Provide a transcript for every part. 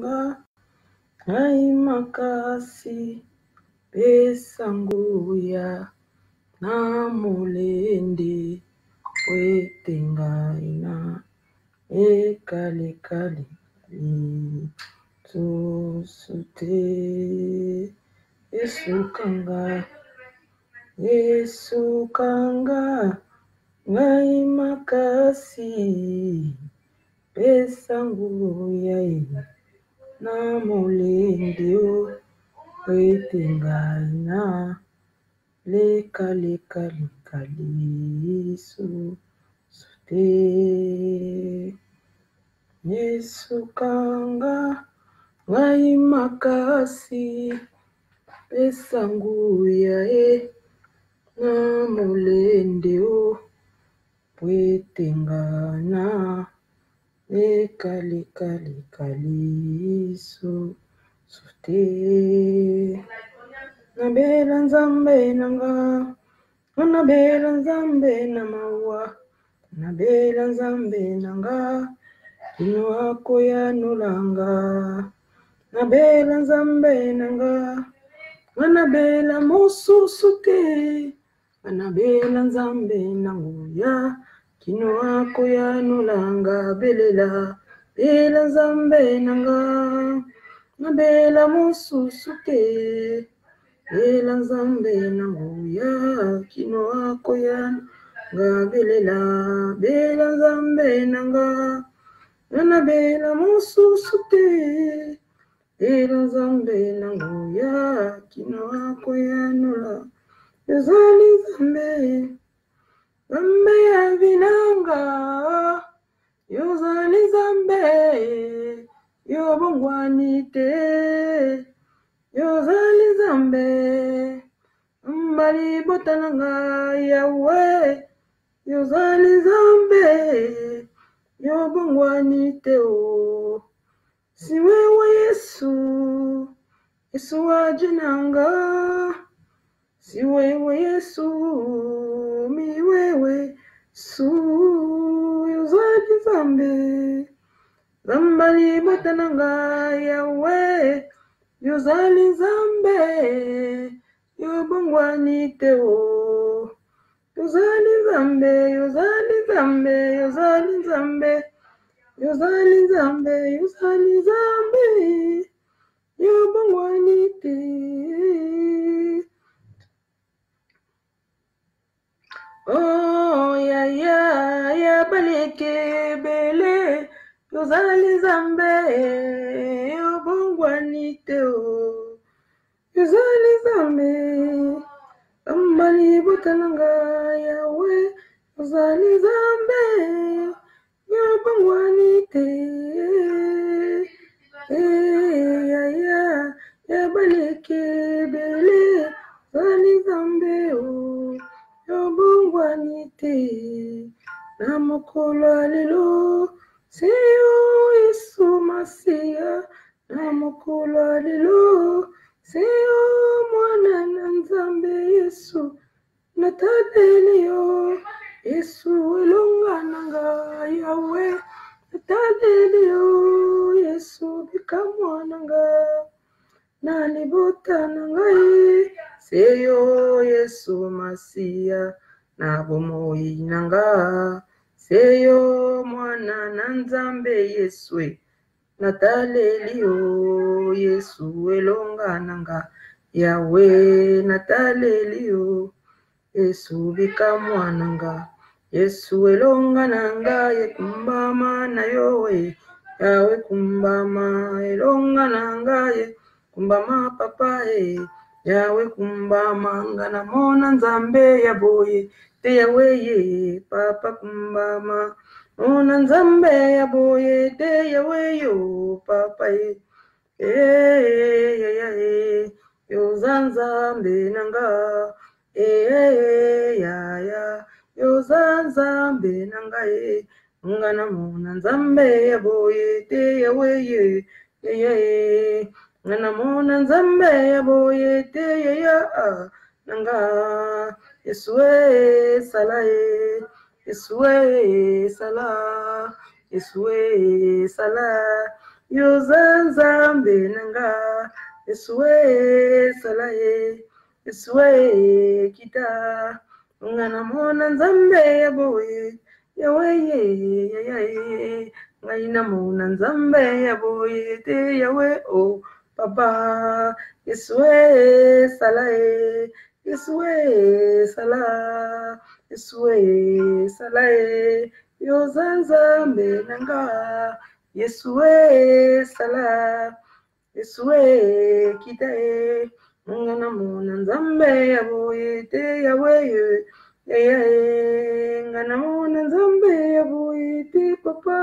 kanga ngai makasi pesanguya na molende wetengai na ekale tosute Yesu kanga ngai makasi pesanguya na molende wetengai na lekale sute Yesu kanga ngai makasi pesanguya na molende wetengai na lekale sute nabela nzambe nanga nabela nzambe na mawa nabela nzambe nanga kino akoya nolanga nabela nzambe nanga nabela mosusu te nabela nzambe nanguya kino akoya nolanga belela bela nzambe nanga nabela mosusu te bela nzambe nanguya kino akoya ngabelela bela nzambe nanga nabela mosusu te bela nzambe nanguya kino akoya nola yozali nzambe nzambe ya binanga yozali nzambe yobongwani te yozali nzambe mbali botananga yawe yozali nzambe yobongwani te o si wewe Yesu wajinanga si wewe Yesu mi wewe yozali nzambe zambali botananga yawe yozali nzambe yobongwani te o yozali nzambe yozali nzambe yozali nzambe yozali nzambe yozali nzambe yobongwani te oh ya baleke bele yozali nzambe yobongwani te o yozali nzambe ambali botananga yawe yozali nzambe yobongwani te ya baleke bele yozali nzambe o yobongwani te na mokolo lelo seyo Yesu Masiya na mokolo lelo seyo mwana na nzambe Yesu nataleli yo Yesu elonga nanga yawe nataleli yo Yesu bikamwa nanga na libota nangai seyo Yesu Masiya na bomoi nanga seyo mwana na nzambe Yesu nataleli yo Yesu elonga nanga yawe nataleli yo Yesu bikamwa nanga Yesu elonga nanga yekumbama na yowe yawe kumbama elonga nanga kumbama papa yawe kumbama ngana mona nzambe ya boye te yawe ye papa kumbama mona nzambe ya boye te yawe yo papa yozanzambe nanga ya yozanzambe nanga ngana mona nzambe ya boye te yawe ye ngana mona nzambe ya boye te ya nanga Yesue sala Yesue sala Yesue sala yozanzambe nanga eswe salaye eswe kita ngana mona nzambe yaboye yaweye yayaye ngaina mona nzambe yaboye te yawe o papa eswe salaye eswe sala eswe salaye yozanzambe nanga Yesue sala, Yesue kitae, ngana mona nzambe yaboye te yawe ngana mona nzambe yaboye te papa,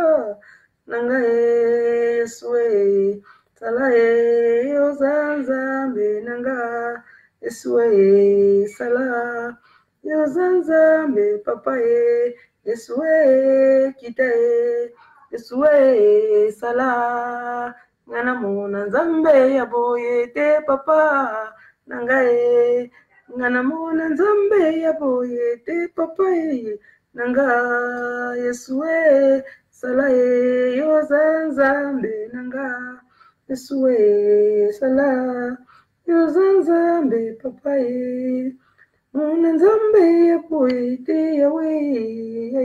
nanga Yesue sala yozanzambe nanga Yesue sala, yozanzambe papa Yesue kitae. Eswe sala ngana mona nzambe yaboye te papa nangae ngana mona nzambe yaboye te papa nanga Yeswe sala yozanzambe nanga Yeswe sala yozanzambe papa mona nzambe yaboye te yawe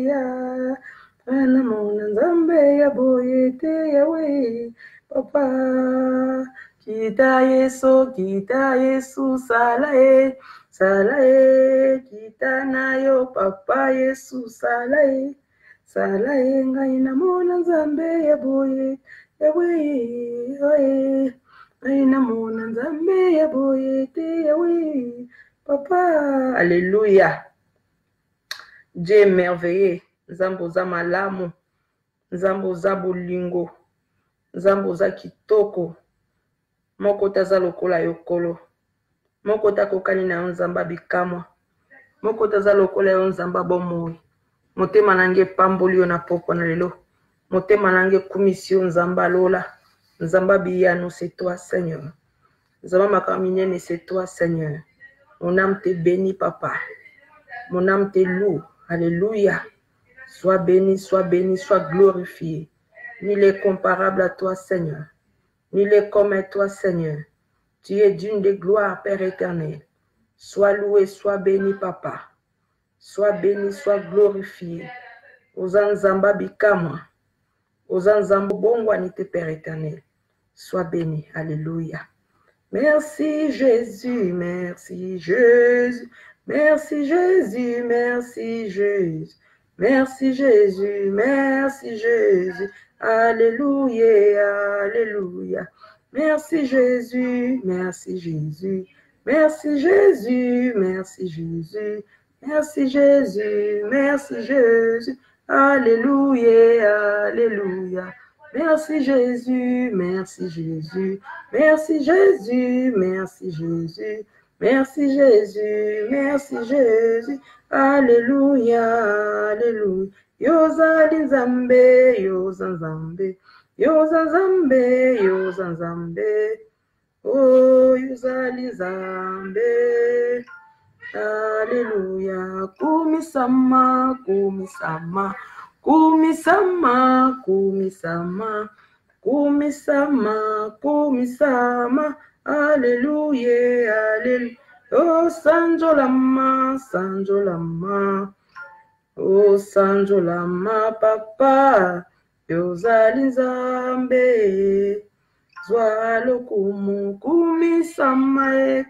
ya ana mona nzambe yaboye te yawe papa kita Yesu salae kita nayo papa Yesu salae ngai na mona nzambe yaboye yawe ngai na mona nzambe yaboye te yawe papa. Alléluia. Dieu est merveilleux. Nzambe oza malamu, nzambe oza bolingo, nzambe oza kitoko, moko taza lokola yokolo, moko takokani na yo nzamba bikamwa, moko taza lokola yo nzamba bomoi, motema nange pamboli yo na poko na lelo, motema nange kumisi yo nzamba lola, nzamba biyano c'est toi Seigneur, nzamba makaminene c'est toi Seigneur, mon âme te bénit papa, mon âme te loue, alléluia. Sois béni, sois glorifié. Nul est comparable à toi, Seigneur. Nul est comme à toi, Seigneur. Tu es digne de gloire, Père éternel. Sois loué, sois béni, Papa. Sois béni, sois glorifié. Ozanzamba bikama. Ozanzamba bongwanite, Père éternel. Sois béni. Alléluia. Merci Jésus, merci Jésus. Merci Jésus, merci Jésus. Merci Jésus, merci Jésus, alléluia, alléluia. Merci Jésus, merci Jésus, merci Jésus, merci Jésus, merci Jésus, merci Jésus, alléluia, alléluia. Merci Jésus, merci Jésus, merci Jésus, merci Jésus. Merci Jésus, merci Jésus, alléluia, alléluia. Yozali nzambe, yozanzambe, yozanzambe, yozanzambe, oh yozali nzambe, alléluia. Kumisama, kumisama, kumisama, kumisama, kumisama, kumisama. Alléluia, alléluia. Oh Sanjolama, Sanjolama. Oh Sanjolama, papa. Yozali nzambe. Zwalo kumu, kumisama,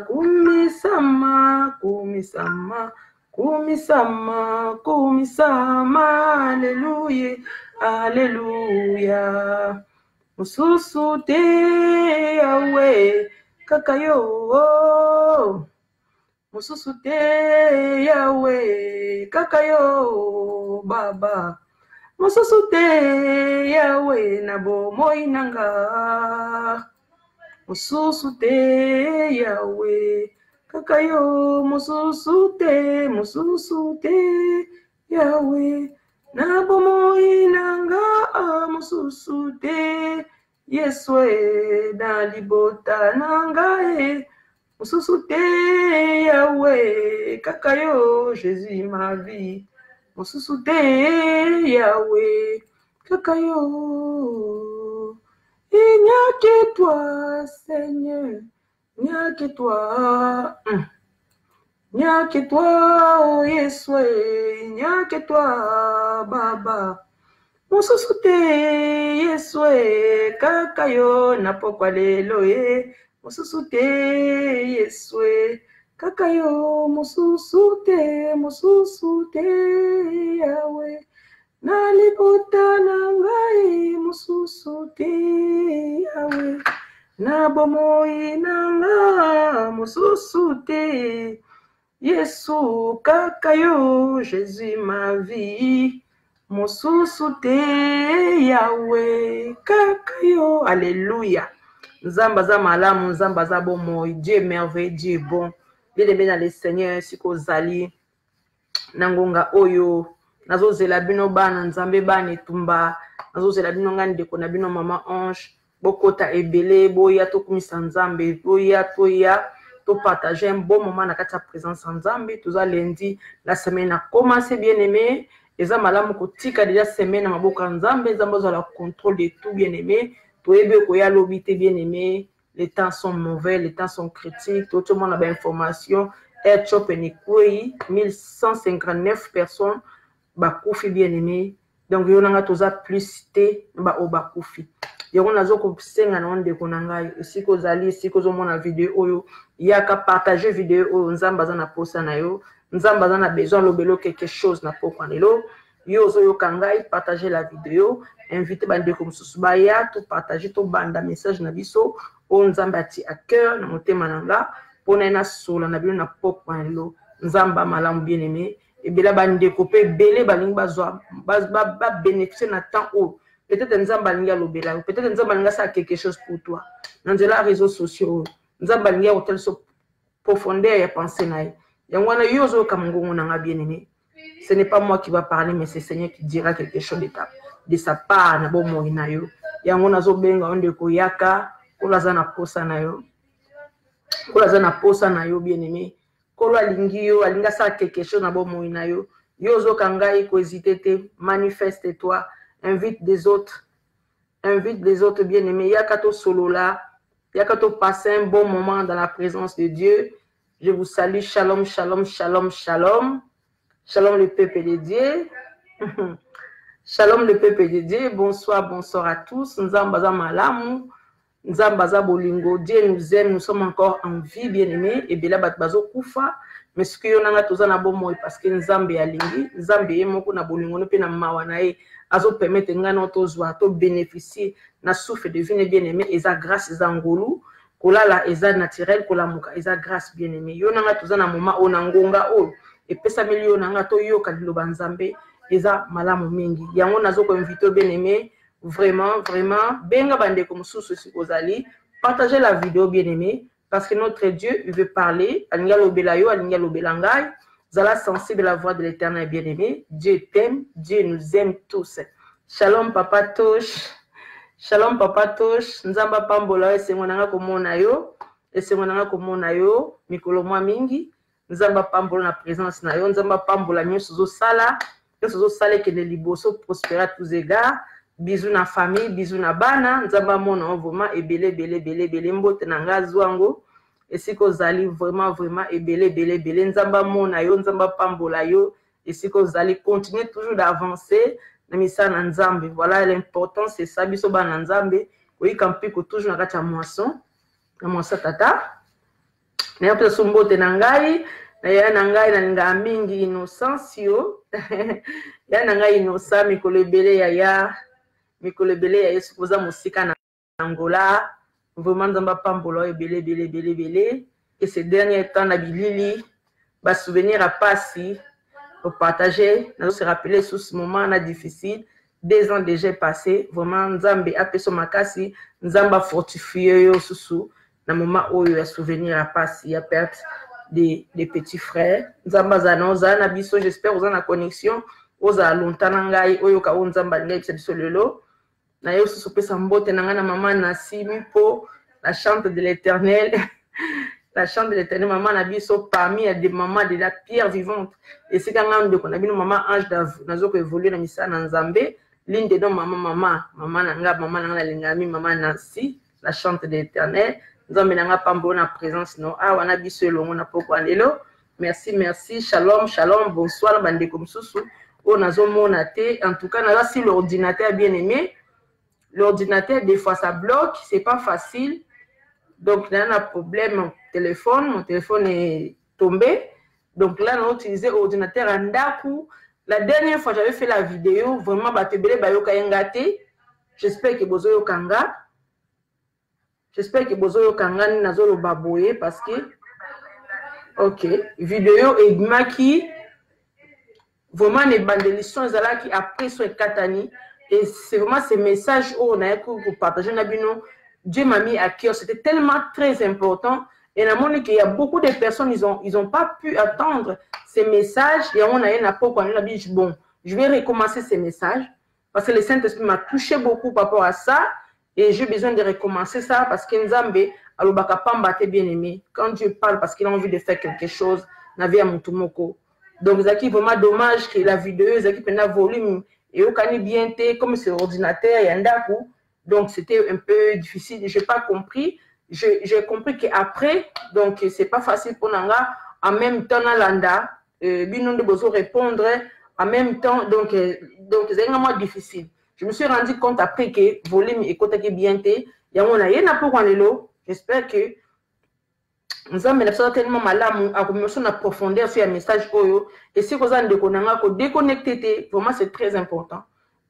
kumisama, kumisama, kumisama, kumisama. Alléluia, alléluia. Mususu te yawe kakayo, mususu te yawe kakayo baba, mususu te yawe nabo moinanga, mususu te yawe kakayo, mususu te yawe nabo moinanga, mususu te Yeswe na libota nangae, mususu te Yahweh, kakayo Jésus ma vie, mususu te Yahweh, Kakayo. Il n'y a que toi, Seigneur. Il n'y a que toi. Il n'y a que toi, oh Yeswe. Il n'y a que toi, Baba. Mosusu te Yeswe. Kakayo napokwa lelo ye. Mosusu te Yeswe. Kakayo mosusu te Yahweh. Na libota na ngai mosusu te Yahweh. Na bomoi na nga mosusu te Yesu kakayo Jésus ma vie mosusu te Yahweh kakayo. Alléluia. Nzamba za malamu, nzamba za bomoi. Dieu est merveilleux, Dieu est bon. Bien-aimé dans le Seigneur, siko zali nangonga oyo nazozela bino bana nzambe bana etumba, nazozela bino ngani ndeko na bino mama Ange, bokota ebele boya tokumisa nzambe, boya toya to partager un bon moment na kati ya présence en nzambe. Toza lundi, la semaine a commencé, bien aimé. Eza malamu kotika déjà semaine na maboka nzambe, nzambe ozala contrôle de tout, bien aimé. Toyebe koya lobité, bien aimé. Les temps sont mauvais, les temps sont critiques. Tout le monde a bien information. Air Chop et 1159 personnes. Bakufi bien aimé. Donc, yon nga toza plus cité o bakufi. Yon nazo ko senga na onde konanga. Ici ko zali, ici ko zo mona vidéo oyo. Yaka partager vidéo oyo nzamba za na posa na yo. Nzamba za na besoin lobelo quelque chose na pokwa lelo. Yo zo yo kangai partager la vidéo. Inviter bande comme susubaya to partager to banda message na biso. O nzamba ati à cœur na motema nanga. Pona na sola na bino na pokwa lelo. Nzamba malamu bien aimé. Et bien là, bande copé belé baling bazwa ba bénéficier na temps où peut-être nzamba linga lobela, peut-être nzamba linga ça quelque chose pour toi. Dans les réseaux sociaux, nzamba linga hôtel so profondeur ya pensée na ye. Yangwana yozo kamungu na bien aimé. Ce n'est pas moi qui va parler, mais c'est Seigneur qui dira quelque chose de sa part na bo moina yo. Yangona zo benga onde ko yaka kolaza na posa na yo. Kolaza na posa na yo bien aimé. Kolo alingio alinga sa quelque chose na bo moina yo. Yozo kangai ko hésiter te, manifeste-toi, invite des autres bien aimés. Yakato solo là, yakato passer un bon moment dans la présence de Dieu. Je vous salue, shalom, shalom, shalom, shalom. Shalom le peuple de Dieu. Shalom le peuple de Dieu. Bonsoir, bonsoir à tous. Nzambaza malamu. Nzambaza bolingo. Dieu nous aime, nous sommes encore en vie, bien aimés. Et bien là, bazo kufa. Mais ce que yonanga toza na bo moi parce que nzambe alingi, nzambe yemoko na bolingo no pe na mawa na ye. Azo permettre ngana tozwa to bénéficier na souffle de vie bien aimé. Eza grâce eza ngolu. Kolala eza naturel, kolamuka eza grâce bien aimé. Yonanga toza na moment onangonga o. Et pesa milio nanga to yoka liloba nzambe eza malamu mingi. Yango nazo ko inviter bien aimé. Vraiment, vraiment, benga bande comme sous kozali, partagez la vidéo bien aimé, parce que notre Dieu, il veut parler, alinga lobelayo, alinga lobelangai, zala sensible à la voix de l'Éternel bien aimé, Dieu t'aime, Dieu nous aime tous. Shalom papa Tosh, shalom papa Tosh, nzamba pambola esengonanga komona yo, mikolo mwa mingi, nzamba pambola na présence na yo, nzamba pambola nyonso zo sala que les liboso prospérer à tous égards. Bisous na famille, bisous na bana, nzamba mona vraiment ebele mbote na nga zwango. Esiko zali vraiment ebele nzamba mona yo, nzamba pambola yo. Esiko zali continuer toujours d'avancer na misa na nzambe. Voilà l'important c'est ça biso bana nzambe. Oyi kampiko toujours na kati ya moisson. Na moisson tata. Na yo pe mbote na ngai. Na ya na ngai na nga mingi innocence yo. Ya na ngai innocent mikolo ebele ya mikolo ebele ya Yesu koza musika na Angola. Vraiment nzamba pambola ebele. Et ces derniers temps na bilili ba souvenir à pasi pour partager, nous se rappeler sous ce moment là difficile. 2 ans déjà passé, vraiment nzambe apeso makasi, nzamba fortifié yo susu na moment oyo ya souvenir à pasi ya perte des petits frères. Nzamba zanoza na biso, j'espère vous en la connexion. Oza longtemps ngai oyo ka nzamba ngai biso lelo. Na yo susu pesa mbote na ngana maman na simi po la chante de l'Éternel. La chante de l'Éternel maman na biso parmi des mamans de la pierre vivante. Et c'est quand même de qu'on a bien maman Ange nazo ko évoluer na misa na nzambe. L'une des noms, maman nanga lingami, maman Nancy, la chante de l'Éternel. Nous avons pas bonne présence, non. Ah, on a dit selon on a pas merci, merci. Shalom, shalom, bonsoir, bande comme sous. On a monaté. En tout cas, on a si l'ordinateur bien aimé. L'ordinateur, des fois, ça bloque, c'est pas facile. Donc, là, on a un problème, mon téléphone est tombé. Donc là, on a utilisé l'ordinateur en daku. La dernière fois, j'avais fait la vidéo, vraiment, j'espère que vous avez kanga. J'espère que vous avez kanga, nazolo baboye, parce que, ok, vidéo et maki, vraiment, les bandes qui après sont katani. Et c'est vraiment ces messages où on a pour partager, Dieu m'a mis à cœur, c'était tellement très important. Et on a montré qu'il y a beaucoup de personnes, ils ont pas pu attendre ces messages. Et on a dit, bon, je vais recommencer ces messages. Parce que le Saint-Esprit m'a touché beaucoup par rapport à ça. Et j'ai besoin de recommencer ça. Parce que Nzambe, alobaka pamba te bien aimé. Quand Dieu parle, parce qu'il a envie de faire quelque chose, n'avait à Mutumoko. Donc, c'est vraiment dommage que la vidéo, c'est qu'il y a un volume. Et au Kani bien, comme c'est ordinateur, il y a un dakou. Donc, c'était un peu difficile. Je n'ai pas compris. J'ai compris qu'après, donc, c'est pas facile pour Nanga. En même temps, Nalanda, Binon de Bozo répondre. En même temps, donc c'est vraiment difficile. Je me suis rendu compte après que volume et côté qui bien été. Il y a un peu j'espère que nous avons tellement malade à commencer à profondeur sur un message. Et si vous avez déconnecté, vraiment, c'est très important.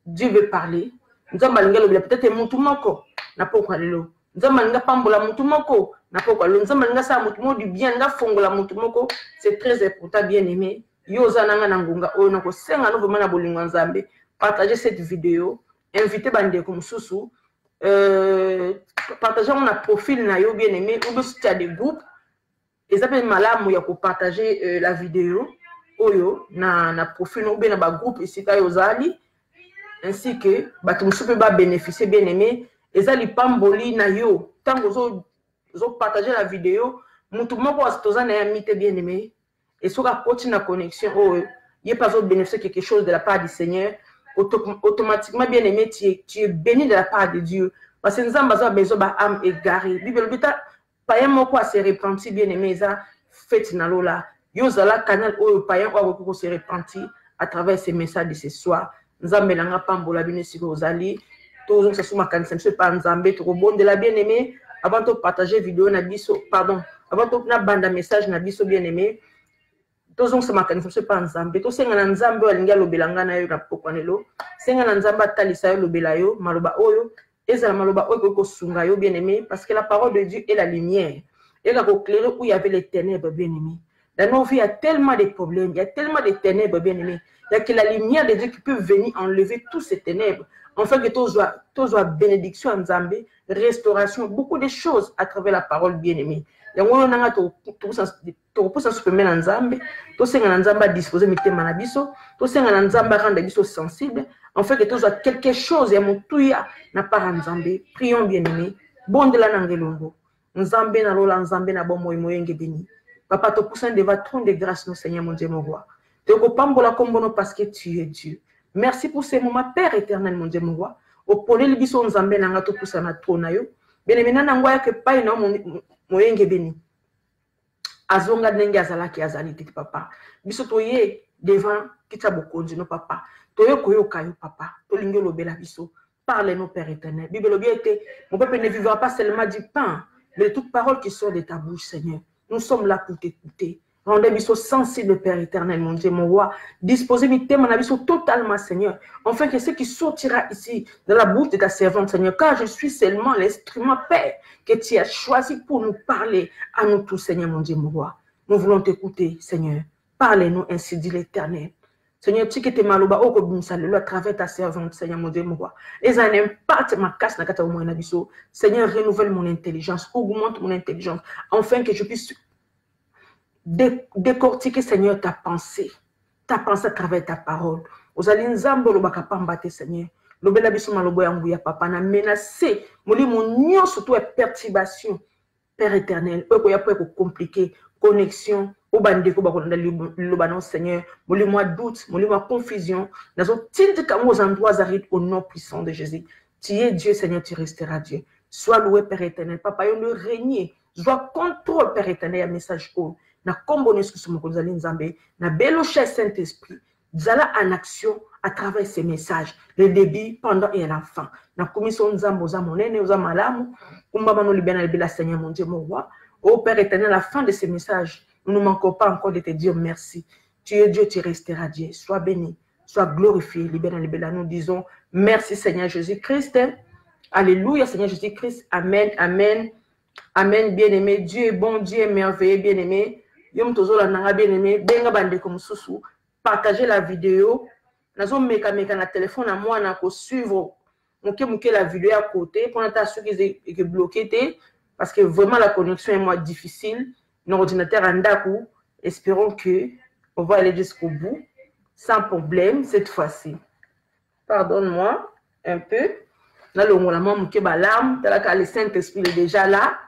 Dieu veut parler. Nous avons peut-être Moutoumoko, n'a pas quoi le nous avons pambola Moutoumoko, n'a pas quoi le nous avons ça Moutoumoko du bien, n'a fongola Moutoumoko, c'est très important, bien aimé. Yoza nanga nangunga, onako senga no vraiment na bolingo nzambe. Partagez cette vidéo, invitez bande comme Soussou, partagez mon profil na yo bien aimé, ou bien si tu as des groupes, et ça peut malamu ya pour partager la vidéo, oyo na profil ou bien na ba groupe ici ta yozali. Ainsi que Batumsu peut bénéficier bien aimé et ça li pamboli na yo tant que vous partagez la vidéo mutumo ko astoza na amité bien aimé et sur la continue connexion il pas bénéficier quelque chose de la part du Seigneur automatiquement bien aimé tu es béni de la part de Dieu parce que nous avons besoin ba âme égarée Bible bita païen moko a se repentir bien aimé ça fait na lola yo zala canal o païen o se repentir à travers ces messages de ce soir. Nzambe langa pambola bino siko ozali tozo ça suma kanisa monsieur pa nzambe to bonde la bien aimé avant de partager vidéo na biso pardon avant de na banda message na biso bien aimé tozo ça makanisa monsieur pa nzambe to senga na nzambe alinga lobelanga na yo na pokwanelo senga na nzambe atalisa yo lobela yo maloba oyo ezala maloba oyo ko sunga yo bien aimé parce que la parole de Dieu est la lumière et la éclairer où il y avait les ténèbres bien aimé. Dans nos vies il y a tellement de problèmes, il y a tellement de ténèbres bien aimé. Il y a que la lumière de Dieu qui peut venir enlever tous ces ténèbres. Enfin, que tous soient bénédiction en Zambé, restauration, beaucoup de choses à travers la parole bien-aimée. Il y a un peu de supprimer en Zambé, tout ce en Zambé à disposer de mes manabiso, tout ce en Zambé à rendre biso sensible. Enfin, que tous soient quelque chose, il y a mon touya n'a pas en Zambé. Prions bien-aimé. Bon de la nangelongo. Nzambé na lola Nzambé na bon moyenge béni. Papa, te poussant devant trône de grâce, mon Seigneur, mon Dieu, mon roi. Parce que tu es Dieu. Merci pour ces moments, Père éternel, mon Dieu, mon roi. Au pôle le biso nzambe nanga to poussa na trône yo. Bien aimé na ngoya que pas na moyenge béni. Azonga ndenge azalaki azali tete papa. Biso toye devant kita bokonzi no papa. Toye koyoka yo papa. To lingo lobela biso. Parle-nous Père éternel. Bible bien était mon peuple ne vivra pas seulement du pain, mais de toute parole qui sort de ta bouche, Seigneur. Nous sommes là pour t'écouter. Rendez-moi sensible, Père éternel, mon Dieu, mon roi. Disposez mes thèmes, mon avis, totalement, Seigneur. Enfin, que ce qui sortira ici, de la bouche de ta servante, Seigneur, car je suis seulement l'instrument, Père, que tu as choisi pour nous parler à nous tous, Seigneur, mon Dieu, mon roi. Nous voulons t'écouter, Seigneur. Parlez-nous, ainsi dit l'Éternel. Seigneur, tu que t'es maloba, oh, comme ça, à travers ta servante, Seigneur, mon Dieu, mon roi. Les années impactent ma casse, Seigneur, renouvelle mon intelligence, augmente mon intelligence, afin que je puisse décortiquer, Seigneur, ta pensée à travers ta parole. Aux alinzambo lo bakapambate, Seigneur. Le bel abisso malobo yanguya papa na menacé. Moli mon nion surtout est perturbation. Père éternel, eux quoi compliqué, connexion, au bandeko bakonda lobano Seigneur, molimo doute, molimo confusion, nazo tinte comme aux endroits arides au nom puissant de Jésus. Tu es Dieu, Seigneur, tu resteras Dieu. Sois loué, Père éternel. Papa, yo le régner. Sois contrôle, Père éternel, un message haut. Na kombo nesu sumo konzali nzambe, na belo cher Saint-Esprit, zala en action à travers ces messages, le début, pendant et à la fin. Na commission nzambe oza monene, oza malamu, kumbama no libena libela Seigneur mon Dieu, mon roi. Ô Père éternel, à la fin de ces messages, nous ne manquons pas encore de te dire merci. Tu es Dieu, tu resteras Dieu. Sois béni, sois glorifié, libena libela. Nous disons merci Seigneur Jésus-Christ. Alléluia Seigneur Jésus-Christ. Amen, amen. Amen, bien-aimé. Dieu est bon, Dieu est merveilleux, bien-aimé. Yom tozo la nanga bien-aimé. Benga bande comme sousou. Partagez la vidéo. Nazo meka na téléphone à moi, na ko suivre. Mouke la vidéo à côté. Pour n'attendre ceux qui est bloqué. Parce que vraiment la connexion est moins difficile. Nos ordinateurs en d'akou. Espérons que on va aller jusqu'au bout. Sans problème cette fois-ci. Pardonne-moi un peu. Là, le moulaman mouke balam. Le Saint-Esprit est déjà là.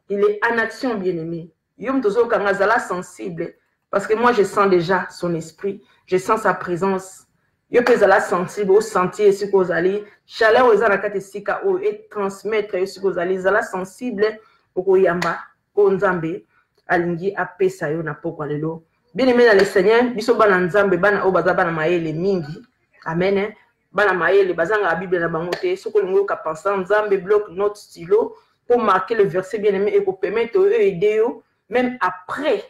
Il est en action, bien-aimé. Yom tozo kangazala sensible. Parce que moi, je sens déjà son esprit. Je sens sa présence. Yo pezala sensible au sentier si kozali. Chaleur aux anakate sika o et transmettre si kozali. Zala sensible au yamba. Au nzambe. Alingi apesa yo na pokwa lelo. Bien-aimé dans le Seigneur. Biso bana nzambe bana o baza bana maele mingi. Amen. Bana maele bazanga la Bible na bangote. Soko lingo ka penser nzambe bloc note stylo. Pour marquer le verset bien-aimé et pour permettre eux aider même après,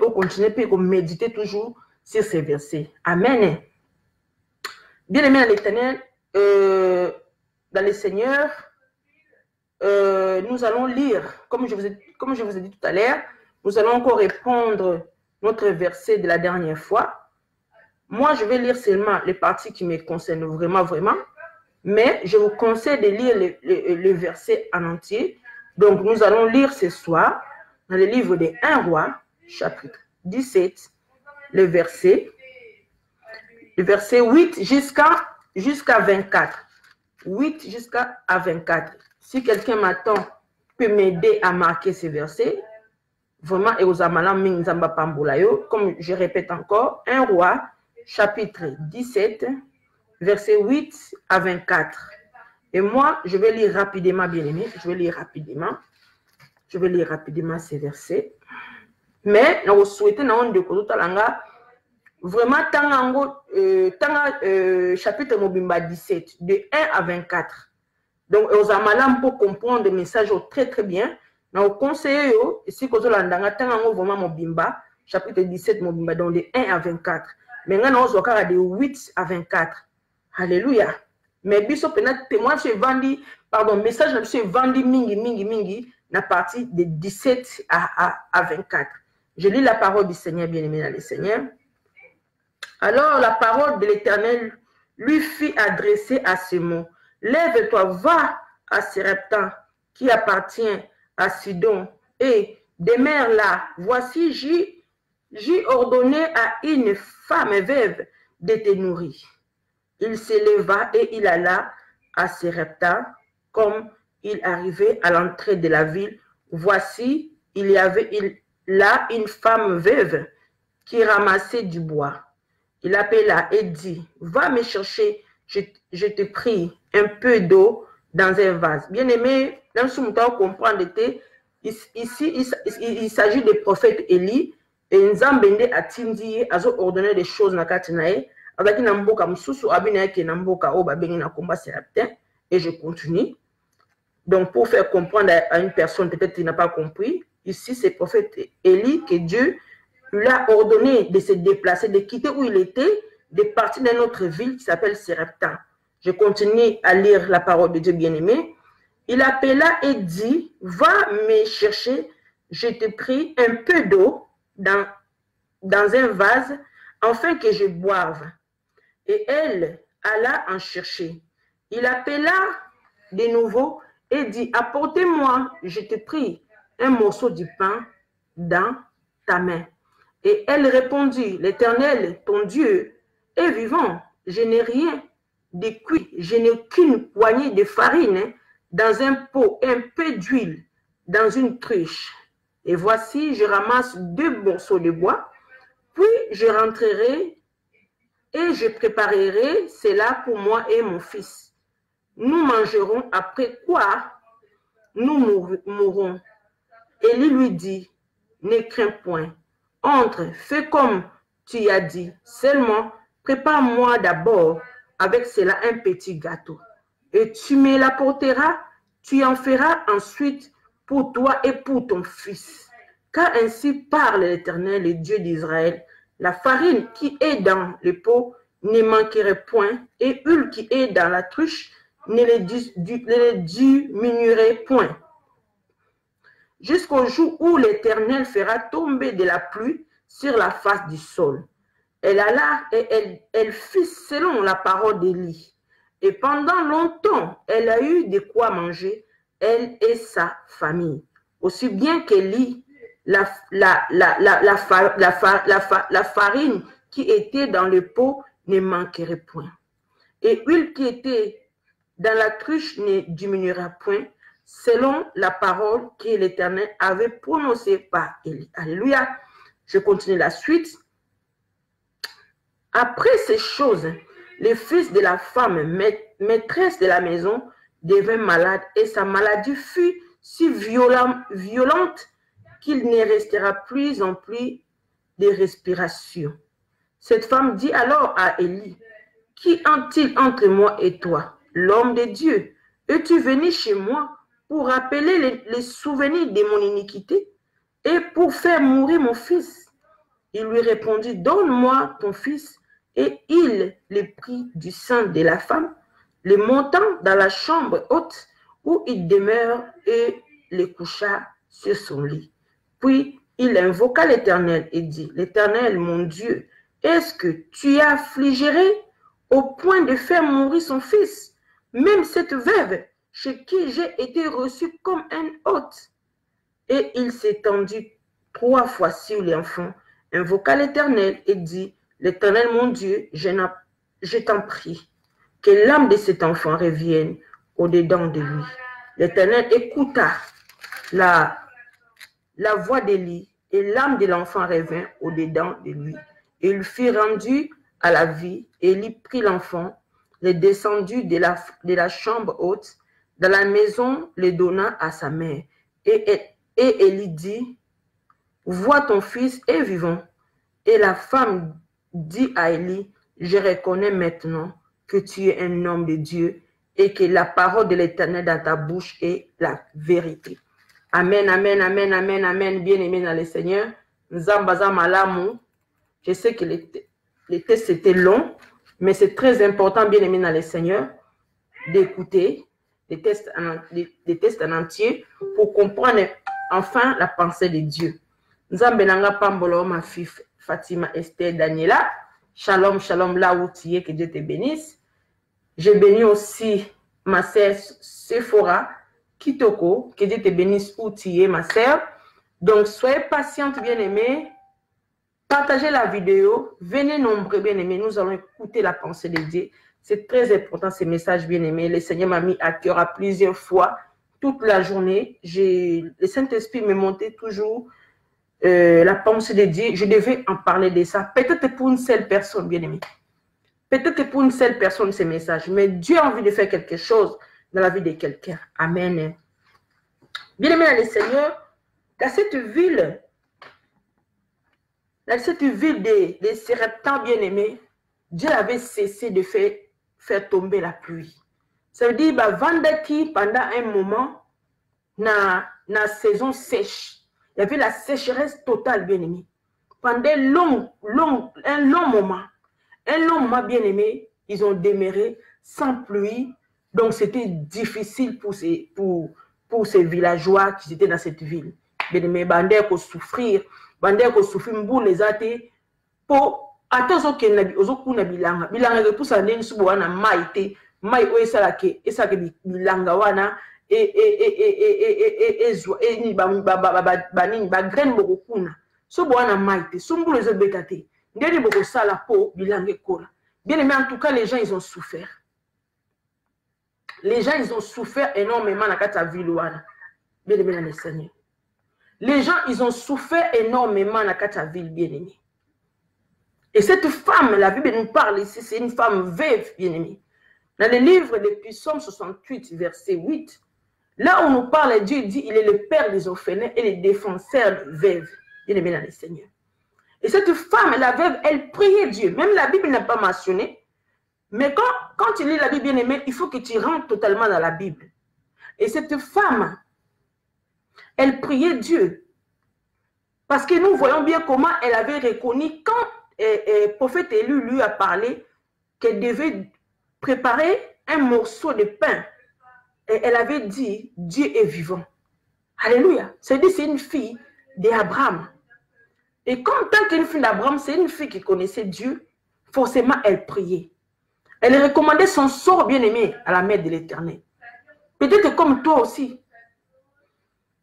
on continue puis on méditer toujours sur ces versets. Amen. Bien-aimé dans l'Éternel, dans le Seigneur, nous allons lire, comme je vous ai dit tout à l'heure, nous allons encore répondre notre verset de la dernière fois. Moi, je vais lire seulement les parties qui me concernent vraiment. Mais je vous conseille de lire le verset en entier. Donc, nous allons lire ce soir dans le livre de 1 Roi, chapitre 17, le verset 8 jusqu'à 24. 8 jusqu'à 24. Si quelqu'un m'attend, peut m'aider à marquer ce verset. Vraiment, et aux amalam minzamba pambulayo. Comme je répète encore, 1 Roi, chapitre 17, verset 8 à 24. Et moi, je vais lire rapidement, bien-aimé. Je vais lire rapidement ces versets. Mais, nous souhaitons vraiment, chapitre Mobimba 17, de 1 à 24. Donc, aux amalam pour comprendre le message très bien. Nous conseillons, ici, vraiment Mobimba, chapitre 17 Mobimba, donc de 1 à 24. Maintenant, nous avons de 8 à 24. Alléluia. Mais biso peut-être témoin chez Vandi, pardon, message chez Vandi mingi, na partie de 17 à 24. Je lis la parole du Seigneur, bien-aimé dans le Seigneur. Alors la parole de l'Éternel lui fit adresser à ce mot. Lève-toi, va à Sarepta qui appartient à Sidon et demeure là. Voici, j'ai ordonné à une femme veuve de te nourrir. Il s'éleva et il alla à Sarepta. Comme il arrivait à l'entrée de la ville, voici, il y avait là une femme veuve qui ramassait du bois. Il appela et dit, va me chercher, je te prie, un peu d'eau dans un vase. Bien-aimé, dans ce moment, comprendre ici, il s'agit des prophètes Élie et Nzambende a tindi a ordonné des choses na katinae. Et je continue. Donc, pour faire comprendre à une personne, peut-être qu'il n'a pas compris, ici, c'est le prophète Élie que Dieu lui a ordonné de se déplacer, de quitter où il était, de partir dans notre ville qui s'appelle Sarepta. Je continue à lire la parole de Dieu bien-aimé. Il appela et dit, va me chercher, je te prie, un peu d'eau dans un vase, afin que je boive. Et elle alla en chercher. Il appela de nouveau et dit, apportez-moi, je te prie, un morceau de pain dans ta main. Et elle répondit, l'Éternel, ton Dieu, est vivant. Je n'ai rien de cuit, je n'ai qu'une poignée de farine dans un pot, un peu d'huile dans une cruche. Et voici, je ramasse 2 morceaux de bois, puis je rentrerai et je préparerai cela pour moi et mon fils. Nous mangerons, après quoi nous mourrons. Élie lui dit, ne crains point, entre, fais comme tu as dit, seulement prépare-moi d'abord avec cela un petit gâteau, et tu me l'apporteras, tu en feras ensuite pour toi et pour ton fils. Car ainsi parle l'Éternel, le Dieu d'Israël, la farine qui est dans le pot ne manquerait point, et l'huile qui est dans la cruche ne le diminuerait point, jusqu'au jour où l'Éternel fera tomber de la pluie sur la face du sol. Elle alla et elle fit selon la parole d'Élie. Et pendant longtemps, elle a eu de quoi manger, elle et sa famille. Aussi bien qu'Élie, la farine qui était dans le pot ne manquerait point. Et l'huile qui était dans la cruche ne diminuera point, selon la parole que l'Éternel avait prononcée par Élie. Alléluia. Je continue la suite. Après ces choses, le fils de la femme, maîtresse de la maison, devint malade et sa maladie fut si violente qu'il ne restera plus en plus de respiration. Cette femme dit alors à Élie, qui est-il entre moi et toi, l'homme de Dieu? Es-tu venu chez moi pour rappeler les souvenirs de mon iniquité et pour faire mourir mon fils? Il lui répondit, donne-moi ton fils. Et il le prit du sein de la femme, le montant dans la chambre haute où il demeure et le coucha sur son lit. Puis il invoqua l'Éternel et dit, l'Éternel, mon Dieu, est-ce que tu as affligerai au point de faire mourir son fils, même cette veuve chez qui j'ai été reçu comme un hôte? Et il s'étendit 3 fois sur l'enfant, invoqua l'Éternel et dit, l'Éternel, mon Dieu, je t'en prie, que l'âme de cet enfant revienne au-dedans de lui. L'Éternel écouta la voix d'Élie, et l'âme de l'enfant revint au-dedans de lui. Et il fut rendu à la vie. Élie prit l'enfant, le descendit de la chambre haute, dans la maison, le donna à sa mère. Et Élie dit, vois ton fils est vivant. Et la femme dit à Élie, je reconnais maintenant que tu es un homme de Dieu et que la parole de l'Éternel dans ta bouche est la vérité. Amen, amen, amen, amen, amen. Bien-aimé dans le Seigneur. Nzambaza malamu. Je sais que les tests étaient longs, mais c'est très important, bien-aimé dans le Seigneur, d'écouter des tests en entier pour comprendre enfin la pensée de Dieu. Nzambe nanga pambolo ma fille Fatima Esther Daniela. Shalom, shalom, là où tu es, que Dieu te bénisse. Je bénis aussi ma sœur Sephora Kitoko, que Dieu te bénisse où tu es, ma sœur. Donc, soyez patiente, bien-aimés. Partagez la vidéo. Venez nombreux, bien-aimés. Nous allons écouter la pensée de Dieu. C'est très important, ces messages, bien-aimés. Le Seigneur m'a mis à cœur à plusieurs fois, toute la journée. Le Saint-Esprit me montait toujours la pensée de Dieu. Je devais en parler de ça. Peut-être pour une seule personne, bien-aimée. Peut-être pour une seule personne, ces messages. Mais Dieu a envie de faire quelque chose dans la vie de quelqu'un. Amen. Bien-aimé dans le Seigneur, dans cette ville des Séraptans, bien-aimés, Dieu avait cessé de faire tomber la pluie. Ça veut dire, vendredi, pendant un moment, dans la saison sèche, il y avait la sécheresse totale, bien-aimé. Pendant un long moment, bien-aimé, ils ont demeuré sans pluie. Donc, c'était difficile pour ces villageois qui étaient dans cette ville. Bien-aimé, bandé pour souffrir, mboule les athées, pour attention qu'il y ait na bilanga. Bilanga que pour ça, n'est pas wana maïté, maï o esalake bilanga wana ni ba graine bokuna. So wana maïté, so mboule les betate. Ndeni boko sala po bilanga kola. Bien aimé, en tout cas, les gens, ils ont souffert. Les gens, ils ont souffert énormément dans la ville wana. Bien aimé dans le Seigneur. Les gens, ils ont souffert énormément dans la ville, bien-aimée. Et cette femme, la Bible nous parle ici, c'est une femme veuve, bien-aimée. Dans le livre de Psaume 68, verset 8, là où nous parle, Dieu dit, il est le père des orphelins et le défenseur des veuves, bien-aimé dans le Seigneur. Et cette femme, la veuve, elle priait Dieu. Même la Bible n'a pas mentionné. Mais quand tu lis la Bible, bien-aimé, il faut que tu rentres totalement dans la Bible. Et cette femme, elle priait Dieu. Parce que nous voyons bien comment elle avait reconnu quand le prophète Élie lui a parlé qu'elle devait préparer un morceau de pain. Et elle avait dit, Dieu est vivant. Alléluia. C'est-à-dire c'est une fille d'Abraham. Et comme tant qu'une fille d'Abraham, c'est une fille qui connaissait Dieu, forcément elle priait. Elle recommandait son sort bien-aimé à la main de l'Éternel. Peut-être comme toi aussi.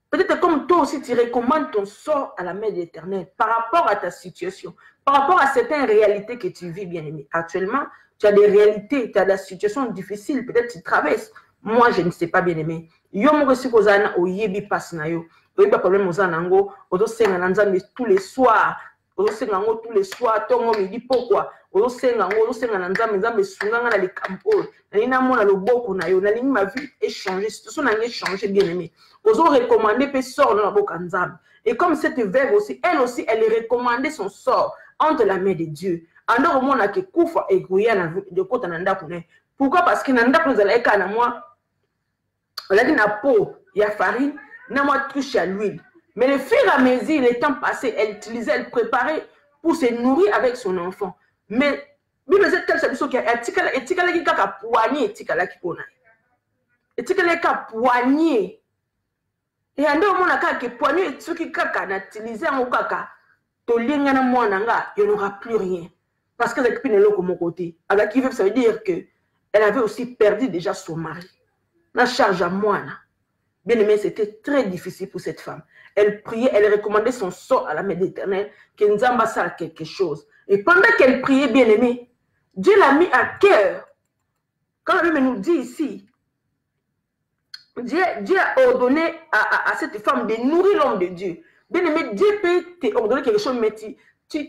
Peut-être comme toi aussi, tu recommandes ton sort à la main de l'Éternel par rapport à ta situation, par rapport à certaines réalités que tu vis, bien-aimé. Actuellement, tu as des réalités, tu as des situations difficiles, peut-être tu traverses. Moi, je ne sais pas, bien-aimé. Yo mo resi kozana o yebi passe na yo. Oyi ba problème ozana ngo, ozo senga na nzambe tous les soirs. Ozo senga ngo tous les soirs, tongo midi pourquoi? Ozo senga na nzambe sunganga na likampo. Na ina mona loboko na yo, na lingi ma vie échanger, situation na ngi changer, bien-aimé. Ozo recommander pe sort dans la boka nzambe. Et comme cette veuve aussi, elle recommandait son sort entre la main de Dieu. Alors au monde que kufa et gouya na de kota na ndako ne. Pourquoi? Parce que na ndako nzala eka na moi. On a dit na peau, il y a farine, na moi touche à l'huile. Mais le fur et à mesure, le temps passé, elle utilisait, elle préparait pour se nourrir avec son enfant. Mais, Bible c'est tel sabiso qui a etikala ki kaka poignet etikala ki pona. Etikala ka poignet. Et ande au mona kaka poignet etiki kaka na utiliser en kaka to linga na mwana nga, il n'y aura plus rien. Parce que c'est pine loko mon côté. Avec qui veut ça veut dire que elle avait aussi perdu déjà son mari. La charge à moi. Bien aimé, c'était très difficile pour cette femme. Elle priait, elle recommandait son sort à la main de l'Éternel, que Nzamba ça quelque chose. Et pendant qu'elle priait, bien aimé, Dieu l'a mis à cœur. Quand la Bible nous dit ici, Dieu a ordonné à cette femme de nourrir l'homme de Dieu. Bien aimé, Dieu peut te ordonner quelque chose, mais tu as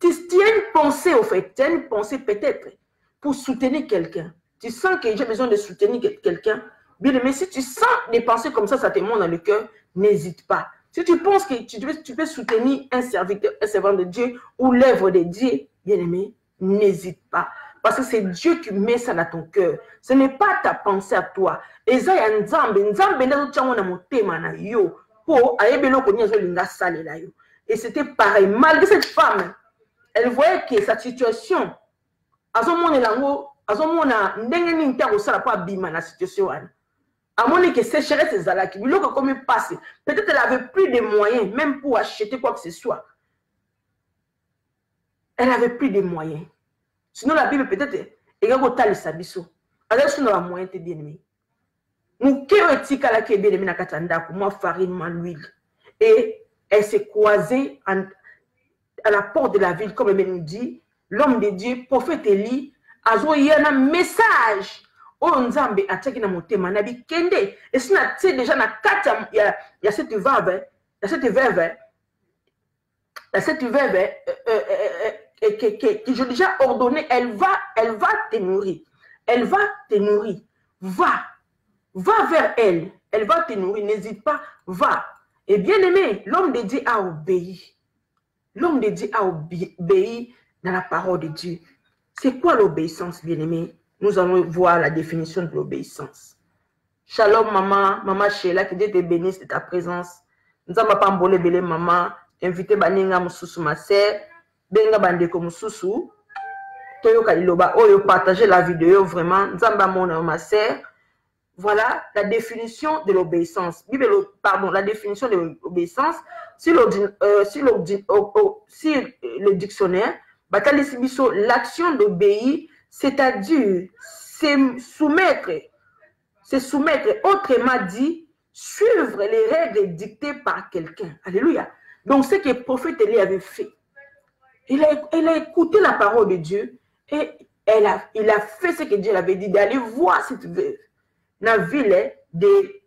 une pensée, au fait, tu as une pensée peut-être pour soutenir quelqu'un. Tu sens que j'ai besoin de soutenir quelqu'un. Bien aimé, si tu sens des pensées comme ça te monte dans le cœur, n'hésite pas. Si tu penses que tu peux soutenir un serviteur, un servant de Dieu ou l'œuvre de Dieu, bien aimé, n'hésite pas. Parce que c'est Dieu qui met ça dans ton cœur. Ce n'est pas ta pensée à toi. Et ça, il y a et c'était pareil. Malgré cette femme, elle voyait que sa situation, à ce moment-là, la situation. À mon avis, que sécheresse ces alaki, peut-être elle avait plus de moyens, même pour acheter quoi que ce soit. Elle avait plus de moyens. Sinon, la Bible peut-être, elle a goûté le sabiso. Alors, sinon, la moyen était bien aimé. Nous, qui est-ce qu'elle a bien aimé na katanda pour moi farine, moi l'huile. Et elle s'est croisée à la porte de la ville, comme elle nous dit, l'homme de Dieu, prophète Élie, a joué un message. Oh, Nzambe a tchaki na motema na bikende. Et si na tse déjà na kata il y a cette veuve, qui j'ai déjà ordonné, elle va te nourrir. Elle va te nourrir. Va vers elle. Elle va te nourrir. N'hésite pas, va. Et bien aimé, l'homme de Dieu a obéi. L'homme de Dieu a obéi dans la parole de Dieu. C'est quoi l'obéissance, bien aimé? Nous allons voir la définition de l'obéissance. Shalom, maman Sheila, que Dieu te bénisse de ta présence. Nous allons pas m'emboler belé, maman. Inviter Baninga Moussousou, ma sœur. Benga Bandeko Moussousou. Toyoka Liloba, oh, partager la vidéo, vraiment. Nzamba Mona, ma sœur. Voilà la définition de l'obéissance. Pardon, la définition de l'obéissance. Si le dictionnaire, l'action d'obéir, c'est-à-dire se soumettre, autrement dit, suivre les règles dictées par quelqu'un. Alléluia. Donc, ce que le prophète Élie avait fait, il a écouté la parole de Dieu et il a fait ce que Dieu avait dit, d'aller voir cette veuve dans la ville de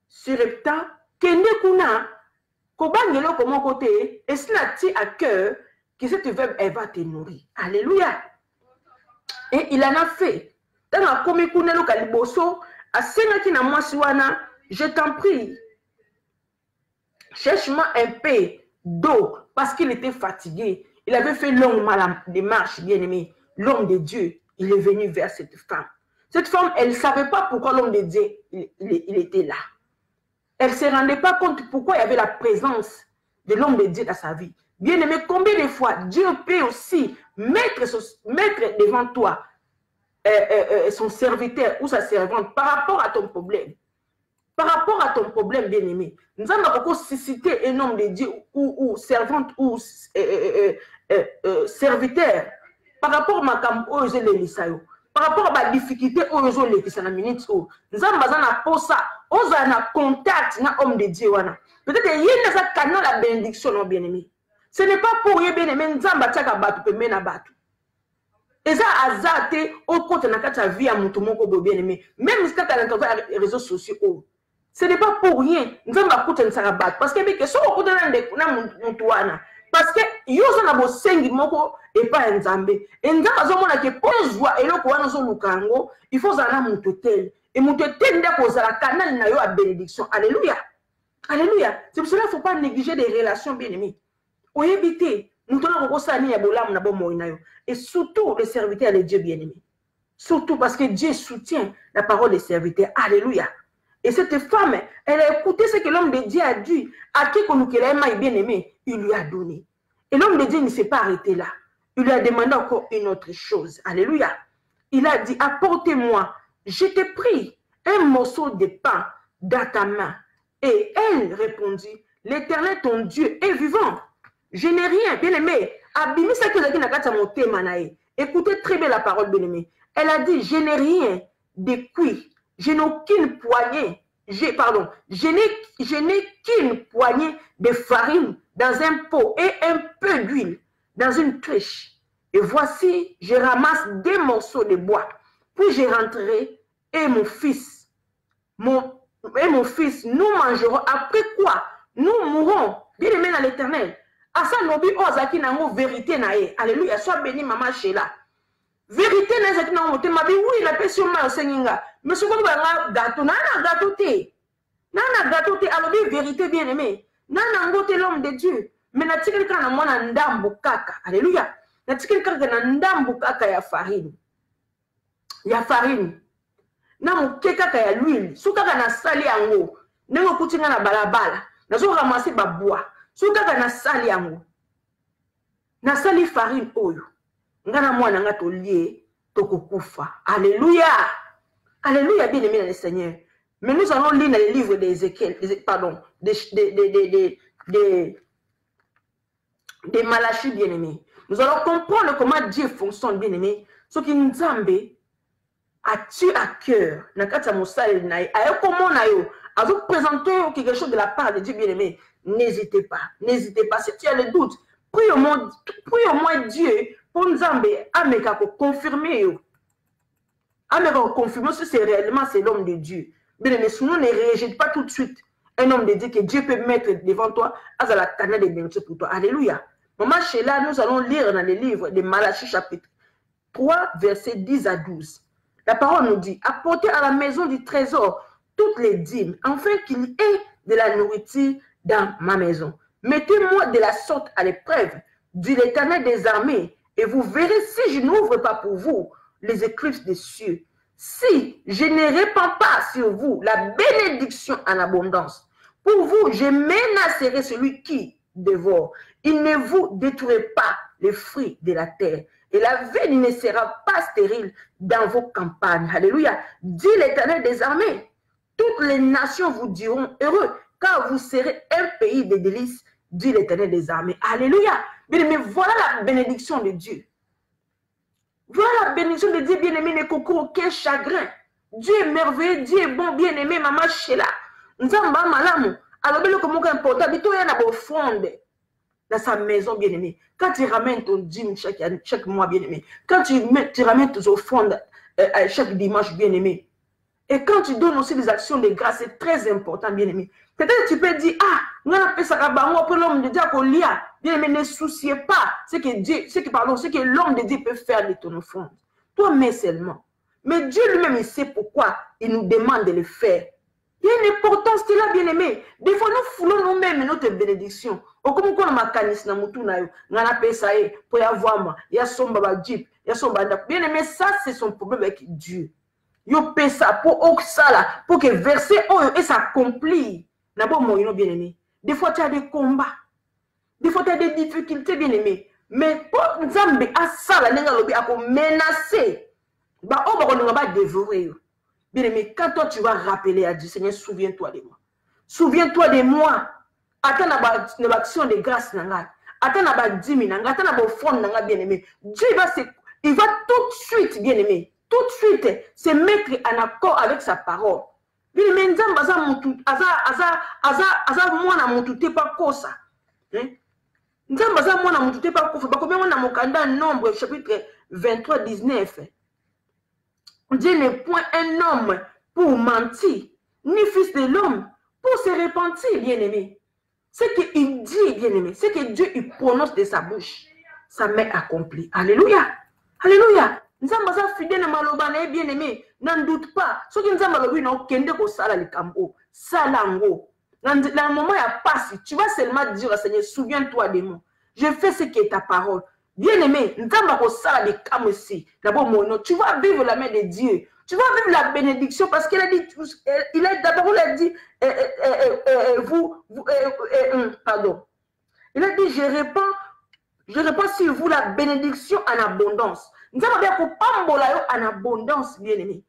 Surepta, Kende Kuna, Kobangelo comme côté, et si la tient à cœur, que cette verbe, elle va te nourrir. Alléluia. Et il en a fait. Dans la comikounelo kaliboso, à Sénaki na mwasiwana, je t'en prie, cherche-moi un peu d'eau, parce qu'il était fatigué. Il avait fait longue démarche, bien-aimé. L'homme de Dieu, il est venu vers cette femme. Cette femme, elle ne savait pas pourquoi l'homme de Dieu, il était là. Elle ne se rendait pas compte pourquoi il y avait la présence de l'homme de Dieu dans sa vie. Bien-aimé, combien de fois Dieu peut aussi mettre devant toi son serviteur ou sa servante par rapport à ton problème. Par rapport à ton problème, bien-aimé. Nous avons suscité un homme de Dieu ou servante ou serviteur par rapport à ma par rapport à ma difficulté aux minute nous avons contact na homme de Dieu. Peut-être qu'il y a un canal de bénédiction, bien-aimé. Ce n'est pas pour rien, bien-aimé, nous avons et ça azate au côté de la vie à mon bien-aimé. Même si tu as les réseaux sociaux, ce n'est pas pour rien. Nous avons écouté un sarabat. Parce que si on écoute un touana, parce que yo na bo sengi moko et pas un zambé. Et nous avons que pour joie et le koana so lukango, il faut zana mon totel. Et mon totel n'a pas la canal na yo à bénédiction. Alléluia. Alléluia. C'est pour cela qu'il ne faut pas négliger des relations bien-aimées. Au éviter. Et surtout le serviteur de Dieu bien-aimé. Surtout parce que Dieu soutient la parole des serviteurs. Alléluia. Et cette femme, elle a écouté ce que l'homme de Dieu a dit. À qui qu'on nous aime bien-aimé, il lui a donné. Et l'homme de Dieu ne s'est pas arrêté là. Il lui a demandé encore une autre chose. Alléluia. Il a dit, apportez-moi, je t'ai pris un morceau de pain dans ta main. Et elle répondit, l'Éternel ton Dieu est vivant. Je n'ai rien, bien-aimé. Écoutez très bien la parole, bien-aimé. Elle a dit, je n'ai rien de cuit. Je n'ai aucune poignée. Je n'ai qu'une poignée de farine dans un pot et un peu d'huile dans une triche. Et voici, je ramasse 2 morceaux de bois. Puis je rentrerai et mon fils, nous mangerons. Après quoi, nous mourrons. Bien-aimé dans l'Éternel. Asa nobi ozaki nango vérité nae. Alléluia. Sois béni maman Sheila. Vérité na zaki nango motema bi oui la passion ma senginga. Mais ce qu'on va gâteau nana gâteau te. Nana gâteau te alobi vérité bien-aimé. Nana ngote l'homme de Dieu. Mais na tikeli kana mwana ndambo kaka. Alléluia. Na tikeli kana na ndambo kaka ya farine. Ya farine. Na mukeka kaka ya l'huile. Sukaka na sali yango. Nengo kutinga na balabala. Nazo ramasser ba bois. Sukaka na sali yango. Na sali farine oyo. Ngana mwana nga to lié tokokufa. Alléluia. Alléluia, bien-aimé le Seigneur. Mais nous allons lire dans les livres d'Ézéchiel, pardon, des Malachie, bien-aimé. Nous allons comprendre comment Dieu fonctionne, bien-aimé. Ce qui nous a tu à cœur. Nakata Moussal Naï. Ayo comment naïo. À vous présenter quelque chose de la part de Dieu, bien-aimé. N'hésitez pas. N'hésitez pas. Si tu as le doute, prie au moins Dieu pour nous ameka pour confirmer. Ameka pour confirmer si c'est réellement c'est l'homme de Dieu. Bien-aimé, sinon ne rejette pas tout de suite un homme de Dieu que Dieu peut mettre devant toi à la canal de bénédiction pour toi. Alléluia. Maman Sheila, nous allons lire dans les livres de Malachie chapitre 3, versets 10 à 12. La parole nous dit, apportez à la maison du trésor toutes les dîmes, afin qu'il y ait de la nourriture dans ma maison. Mettez-moi de la sorte à l'épreuve, dit l'Éternel des armées, et vous verrez si je n'ouvre pas pour vous les éclipses des cieux. Si je ne répands pas sur vous la bénédiction en abondance, pour vous, je menacerai celui qui dévore. Il ne vous détruira pas les fruits de la terre. Et la vie ne sera pas stérile dans vos campagnes. Alléluia. Dit l'Éternel des armées. Toutes les nations vous diront heureux, car vous serez un pays de délices, dit l'Éternel des armées. Alléluia. Bien-aimé, voilà la bénédiction de Dieu. Voilà la bénédiction de Dieu, bien-aimé, ne concourt aucun chagrin. Dieu est merveilleux, Dieu est bon, bien-aimé, maman Sheila. Nous avons malamu. Alors, le comment important, il y a une offrande dans sa maison, bien-aimé. Quand tu ramènes ton dîme chaque mois, bien-aimé. Quand tu ramènes tes offrandes chaque dimanche, bien-aimé. Et quand tu donnes aussi des actions de grâce, c'est très important, bien-aimé. Peut-être tu peux dire, ah, on a fait ça, pour l'homme de Dieu, bien-aimé, ne souciez pas ce que l'homme de Dieu peut faire de ton offrande. Toi, mais seulement. Mais Dieu lui-même, il sait pourquoi il nous demande de le faire. Il y a une importance de là, bien-aimé. Des fois, nous foulons nous-mêmes notre bénédiction. Au comme on a canis na mutu na yo, ngana pesa pour y avoir il y a son baba jeep, il y a son banda. Bien-aimé, ça c'est son problème avec Dieu. Yo pesa pour ça pour que verset et s'accomplit. D'abord mon bien-aimé. Des fois tu as des combats. Des fois tu as des difficultés, bien-aimé. Mais pour Nzambe à ça la nenga lobi à menacer. Bah on va dévorer. Bien-aimé, quand toi tu vas rappeler à Dieu, Seigneur, souviens-toi de moi. Souviens-toi de moi. Attends la action de grâce nanga. Attends la dîme nanga. Attends la offrande nanga, bien-aimé. Dieu il va tout de suite, bien-aimé, tout de suite se mettre en accord avec sa parole. Bien-aimé, Nzambe aza mwana mutu te pa kosa. Nzambe aza mwana mutu te pa kosa. Combien on a mokanda Nombre chapitre 23 19. Dieu n'est point un homme pour mentir, ni fils de l'homme pour se repentir, bien-aimé. Ce qu'il dit, bien-aimé, ce que Dieu il prononce de sa bouche, ça m'est accompli. Alléluia. Alléluia. Nous sommes fidèles à Malobane, bien-aimé. N'en doute pas. Ce que nous avons dit, nous avons dit, sala le cambo, salango. Dans le moment où il y a passé, tu vas seulement dire au Seigneur, souviens-toi de moi. Je fais ce qui est ta parole. Bien-aimé, nous avons dit, sala le cambo aussi. D'abord, mon nom, tu vas vivre la main de Dieu. Tu vas vivre la bénédiction parce qu'il a dit, d'abord, il a dit, pardon. Il a dit, je répands sur vous la bénédiction en abondance. Nous avons bien pour pambola en abondance, bien-aimé.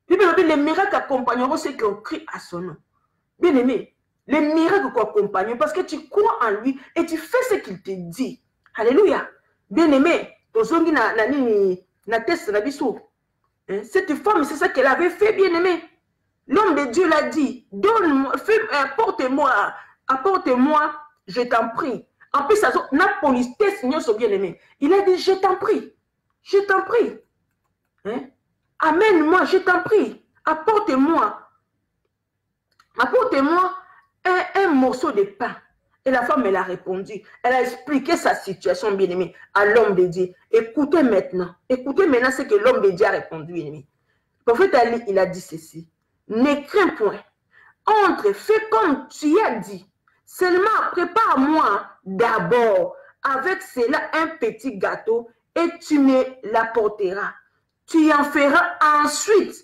Les miracles accompagneront ceux qui ont crié à son nom. Bien-aimé, les miracles accompagneront parce que tu crois en lui et tu fais ce qu'il te dit. Alléluia. Bien-aimé, cette femme, c'est ça qu'elle avait fait, bien-aimé. L'homme de Dieu l'a dit, apporte-moi, je t'en prie. En plus, ça n'a policier, Seigneur, son bien-aimé. Il a dit, je t'en prie. Je t'en prie. Amène-moi, je t'en prie. Apporte-moi un morceau de pain. Et la femme, elle a répondu. Elle a expliqué sa situation, bien-aimé, à l'homme de Dieu. Écoutez maintenant ce que l'homme de Dieu a répondu, bien-aimé. Le prophète Ali, il a dit ceci. Ne crains point. Entre, fais comme tu as dit. Seulement, prépare-moi d'abord avec cela un petit gâteau et tu me l'apporteras. Tu en feras ensuite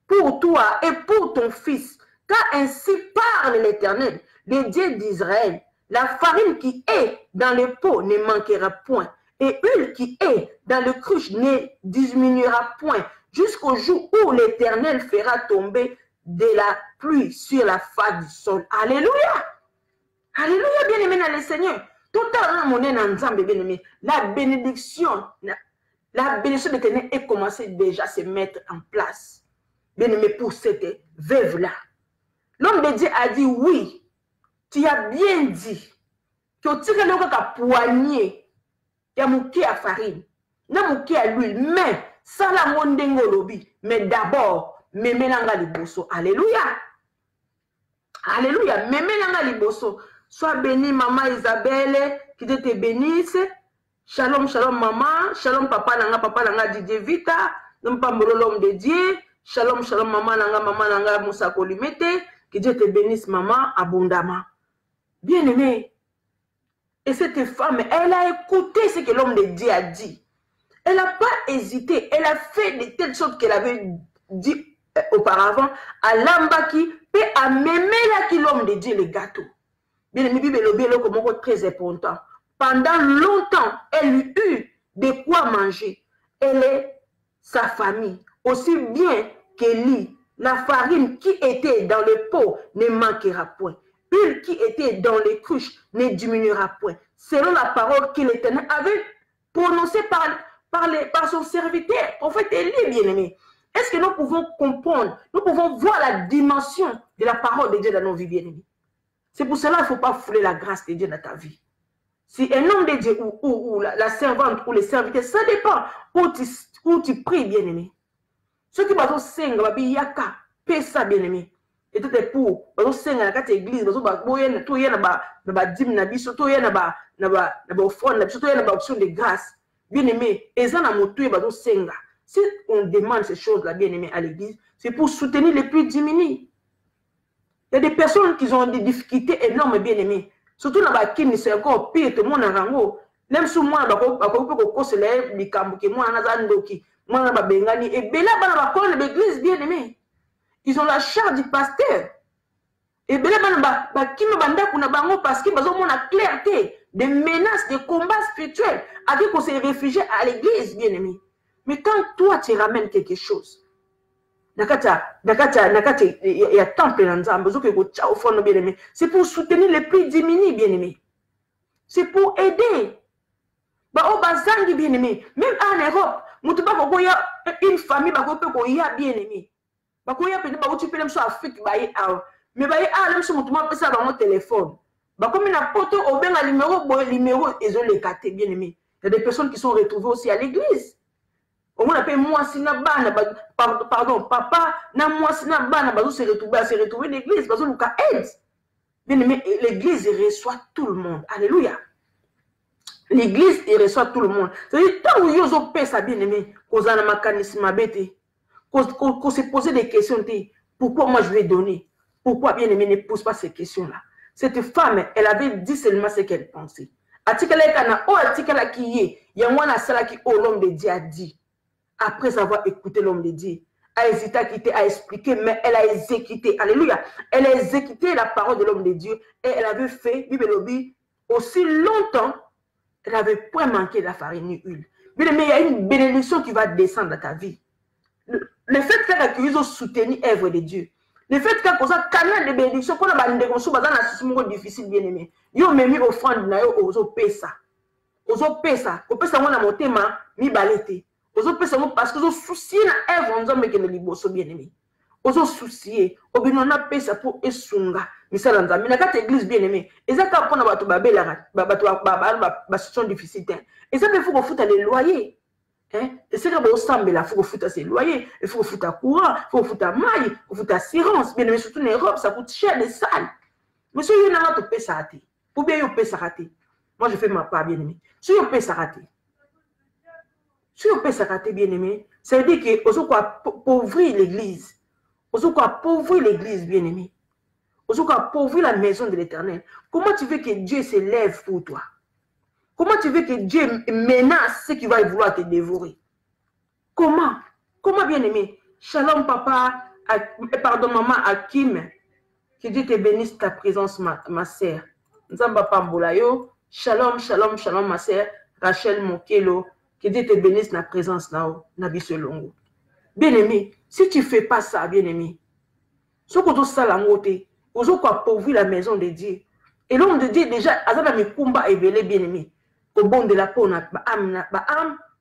pour toi et pour ton fils. Car ainsi parle l'Éternel, le Dieu d'Israël. La farine qui est dans le pot ne manquera point. Et l'huile qui est dans le cruche ne diminuera point. Jusqu'au jour où l'Éternel fera tomber de la pluie sur la face du sol. Alléluia. Alléluia, bien-aimé dans le Seigneur. Tout à l'heure, mon bien-aimé, la bénédiction de l'Éternel est commencé déjà à se mettre en place. Bien-aimé, pour cette veuve-là. L'homme de Dieu a dit oui. Tu as bien dit que tu as le poignet, il y a mouké à farine, il y a mouké à l'huile, mais ça la mondengo lobi. Mais d'abord, memelanga liboso. Alléluia. Alléluia. Memelanga liboso. Sois béni, maman Isabelle, qui te bénisse. Shalom, shalom, maman. Shalom, papa nanga Didier Vita. Non pas l'homme de Dieu. Shalom, shalom, maman nanga Moussa Kolimete. Que Dieu te bénisse, maman, abondamment. Bien-aimé. Et cette femme, elle a écouté ce que l'homme de Dieu a dit. Elle n'a pas hésité. Elle a fait de telles choses qu'elle avait dit auparavant à l'ambaki et à mémé l'homme de Dieu le gâteau. Bien-aimé, Bible très important. Pendant longtemps, elle eut de quoi manger. Elle et sa famille, aussi bien qu'Élie, la farine qui était dans le pot ne manquera point. L'huile qui était dans les cruches ne diminuera point. Selon la parole que l'Éternel avait prononcée par son serviteur, prophète Élie, bien-aimé. Est-ce que nous pouvons comprendre, nous pouvons voir la dimension de la parole de Dieu dans nos vies, bien-aimés? C'est pour cela qu'il ne faut pas fouler la grâce de Dieu dans ta vie. Si un homme de Dieu ou la servante ou le serviteur, ça dépend où tu pries, bien-aimé. Ceux qui vont s'engager, yaka, pesa bien aimé. Et tout est pour bazo senga na kati église bazo ba boyena to yena ba dim na biso to yena ba offrande na biso to yena ba option de grâce. Bien aimé, eza na motu bazo senga. Si on demande ces choses là bien aimé à l'église, c'est pour soutenir les plus démunis. Il y a des personnes qui ont des difficultés énormes bien aimé. Surtout dans la Kini, c'est encore pire que mon rango. Même si moi, je l'église bien aimé. Ils ont la charge du pasteur. Et parce qu'ils ont la clarté des menaces, des combats spirituels, avec qu'on s'est réfugié à l'église bien aimé. Mais quand toi tu ramènes quelque chose, il y a temple dans Nzambe, bien aimé. C'est pour soutenir les plus démunis, bien aimé. C'est pour aider. Bien aimé. Même en Europe, il y a une famille bien aimé. Mais il y a téléphone. Comme il a poto au numéro, ils ont les cartes, bien aimé. Il y a des personnes qui sont retrouvées aussi à l'église. On appelle moi si na bana pardon papa na moi si na bana bazo se retrouver l'église bazo luka aide. Bien aimé, l'église reçoit tout le monde. Alléluia. L'église reçoit tout le monde. C'est-à-dire tant où yozo pesa bien aimé, cause na mécanisme bête. Qu'on se poser des questions, pourquoi moi je vais donner? Pourquoi bien aimé ne pose pas ces questions-là? Cette femme, elle avait dit seulement ce qu'elle pensait. Article qui est, il y a moi qui l'homme de Dieu a dit. Après avoir écouté l'homme de Dieu, a hésité à quitter, à expliquer, mais elle a exécuté. Alléluia. Elle a exécuté la parole de l'homme de Dieu et elle avait fait, Bible aussi longtemps, elle n'avait point manqué la farine ni l'huile. Mais il y a une bénédiction qui va descendre dans ta vie. Le fait qu'ils ont soutenu l'œuvre de Dieu, le fait qu'il y a un canal de bénédiction, pour la difficile, bien aimé, ils ont même mis offrande aux pesa. Aux pesa, aux pesa, on a monté ma mi balete. Aux pesa, parce qu'ils ont soucié l'œuvre, on a mis le liboso, bien aimé. Aux soucié, au bien on a pesa pour esunga, misala nzambe. Mais la église, bien aimé, et ça, quand on a situation difficile, et ça, il faut qu'on foute les loyers. Et c'est que ensemble, il faut foutre ses loyers, il faut foutre courant, il faut foutre maille, il faut foutre assurance. Bien mais surtout en Europe, ça coûte cher les salles. Mais si vous n'avez pas ça rater, ou bien vous pouvez rater. Moi, je fais ma part, bien aimé. Si vous pouvez rater, si vous pouvez rater, bien aimé, ça veut dire que vous avez appauvrir l'église. Vous avez appauvrir l'église, bien aimé. Vous avez appauvrir la maison de l'Éternel. Comment tu veux que Dieu se lève pour toi? Comment tu veux que Dieu menace ceux qui vont vouloir te dévorer? Comment? Comment, bien aimé? Shalom, papa, pardon, maman, Hakim. Que Dieu te bénisse ta présence, ma sœur. Nzamba Pambolayo. Shalom, shalom, shalom, ma sœur. Rachel Mokelo. Que Dieu te bénisse la présence là-haut. Nabisolongo. Bien aimé, si tu ne fais pas ça, bien aimé, ce que tu as la moté, vous avez appauvri la maison de Dieu. Et l'homme de Dieu, déjà, Azana me combat évelé, bien aimé. Ko bon de la peau, ba âme,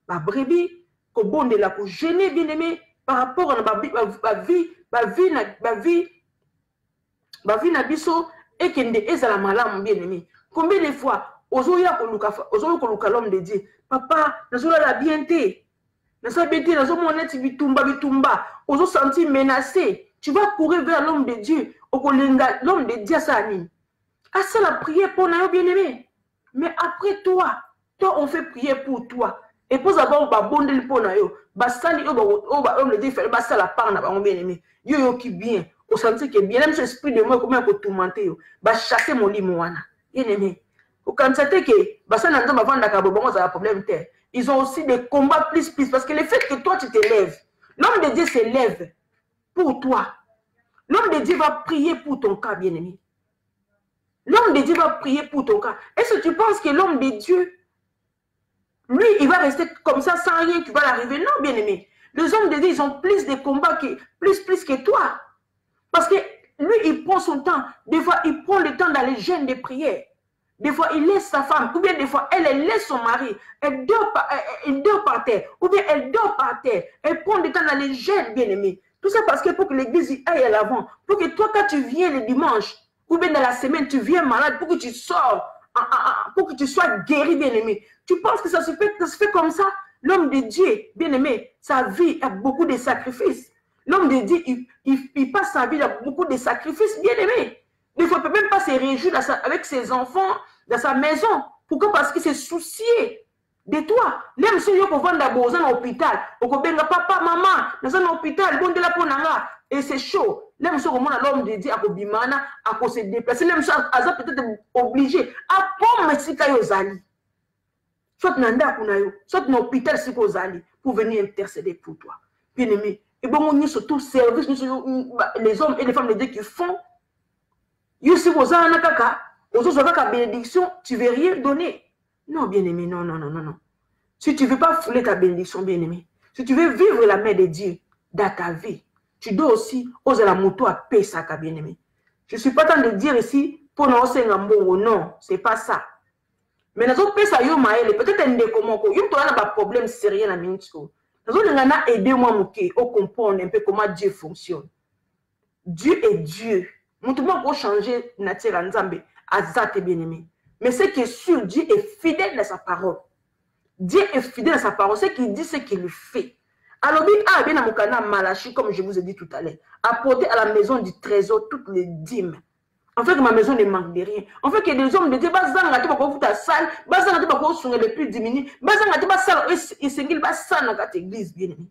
ba brebis, ko bon de la peau gêné, bien aimé, par rapport à ma vie na biso, et kende ezala malam, bien aimé. Combien de fois, ozoya koluka l'homme de Dieu, papa, nazola la bienté, nazola bienté, nazola monete bitumba, ozo senti menacé, tu vas courir vers l'homme de Dieu, l'homme de Dieu, ça anime. Ah, ça la prière pour nous, bien aimé. Mais après toi, on fait prier pour toi. Et pour avoir un bon délit pour nous, basali, on le dit, basali la part, on bien aimé. Yo qui bien, au senti que bien, même ce esprit de moi, comment on peut tourmenter, chasser mon lit, moana. Bien aimé. Au constater que, basali, on va vendre un problème. Ils ont aussi des combats plus, parce que le fait que toi, tu te lèves, l'homme de Dieu se lève pour toi. L'homme de Dieu va prier pour ton cas, bien aimé. L'homme de Dieu va prier pour ton cas. Est-ce que tu penses que l'homme de Dieu, lui, il va rester comme ça sans rien qui va l'arriver? Non, bien aimé. Les hommes de Dieu, ils ont plus de combats que, plus que toi. Parce que lui, il prend son temps. Des fois, il prend le temps d'aller jeûner des prières. Des fois, il laisse sa femme. Ou bien des fois, elle laisse son mari. Elle dort par terre. Ou bien elle dort par terre. Elle prend le temps d'aller jeûner, bien aimé. Tout ça parce que pour que l'église aille à l'avant. Pour que toi, quand tu viens le dimanche, ou bien dans la semaine, tu viens malade pour que tu sors, pour que tu sois guéri, bien-aimé. Tu penses que ça se fait comme ça? L'homme de Dieu, bien-aimé, sa vie a beaucoup de sacrifices. L'homme de Dieu, il passe sa vie à beaucoup de sacrifices, bien aimé. Des fois, il ne peut même pas se réjouir avec ses enfants, dans sa maison. Pourquoi? Parce qu'il s'est soucié de toi. Même si on va dans un hôpital, on va dire papa, maman, dans un hôpital, bon de la ponanga, et c'est chaud. Même si on a l'homme de Dieu à Bimana, à se déplacer, même si on peut-être obligé à prendre si Zali. Soit nanda kunayo, soit dans l'hôpital si Zali, pour venir intercéder pour toi. Bien aimé. Et bon, on y surtout service, les hommes et les femmes de Dieu qui font. Si vous avez une bénédiction, tu ne veux rien donner. Non, bien-aimé, non, non, non, non, non. Si tu ne veux pas fouler ta bénédiction, bien-aimé, si tu veux vivre la main de Dieu dans ta vie, tu dois aussi oser la moto à paix, ça, bien-aimé. Je ne suis pas en train de dire ici, pour nous oser un bon, non, ce n'est pas ça. Mais nous autres, ça, peut-être un décommon, il y a un problème sérieux dans la minute. Nous allons aider moi à comprendre un peu comment Dieu fonctionne. Dieu est Dieu. Nous devons changer nature en Zambé. Azate bien-aimé. Mais ce qui est sûr, Dieu est fidèle à sa parole. Dieu est fidèle à sa parole. Ce qu'il dit, ce qu'il fait. Alors, bien à mon canal Malachi, comme je vous ai dit tout à l'heure, apporter à la maison du trésor toutes les dîmes. En fait, que ma maison ne manque de rien. En fait, que des hommes de Dieu, ta salle, depuis 10 minutes, église, bien-aimé.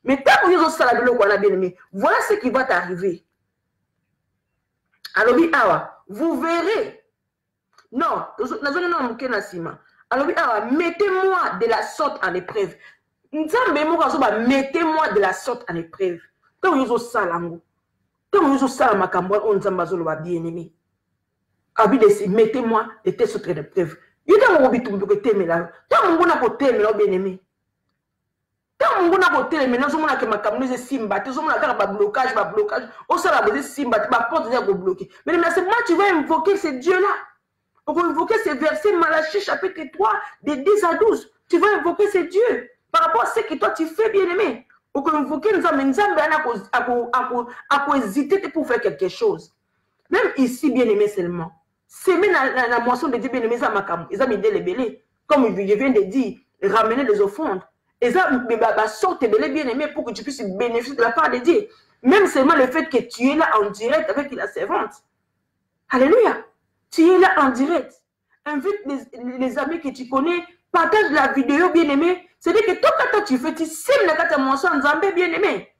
Mais tant que vous avez bien-aimé, voilà ce qui va t'arriver. Alors, vous verrez. Non, alors, mettez-moi de la sorte en épreuve. Mettez-moi de la sorte en épreuve. Quand vous avez ça, quand vous avez ça, bien-aimé. Mettez-moi de telles sortes en épreuve. Il y a un peu là. Tant que vous avez bien-aimé. Quand on a voté, maintenant, on a que ma caméra simba, on a un blocage, on s'en a besoin simba, ma porte est bloquée. Mais moi, tu vas invoquer ce Dieu-là. On va invoquer ce verset Malachie, chapitre 3, de 10 à 12. Tu vas invoquer ce Dieu par rapport à ce que toi tu fais, bien-aimé. On va invoquer nous à hésiter pour faire quelque chose. Même ici, bien-aimé seulement. S'aimer la moisson de Dieu, bien-aimé, ça m'a caméra. Ils ont mis des belés. Comme je viens de dire, ramener des offrandes. Et ça, sorte de bien-aimé pour que tu puisses bénéficier de la part de Dieu. Même seulement le fait que tu es là en direct avec la servante. Alléluia. Tu es là en direct. Invite les amis que tu connais. Partage la vidéo, bien-aimé. C'est-à-dire que toi, tu fais, tu sèmes la moisson en Zambé, bien-aimé.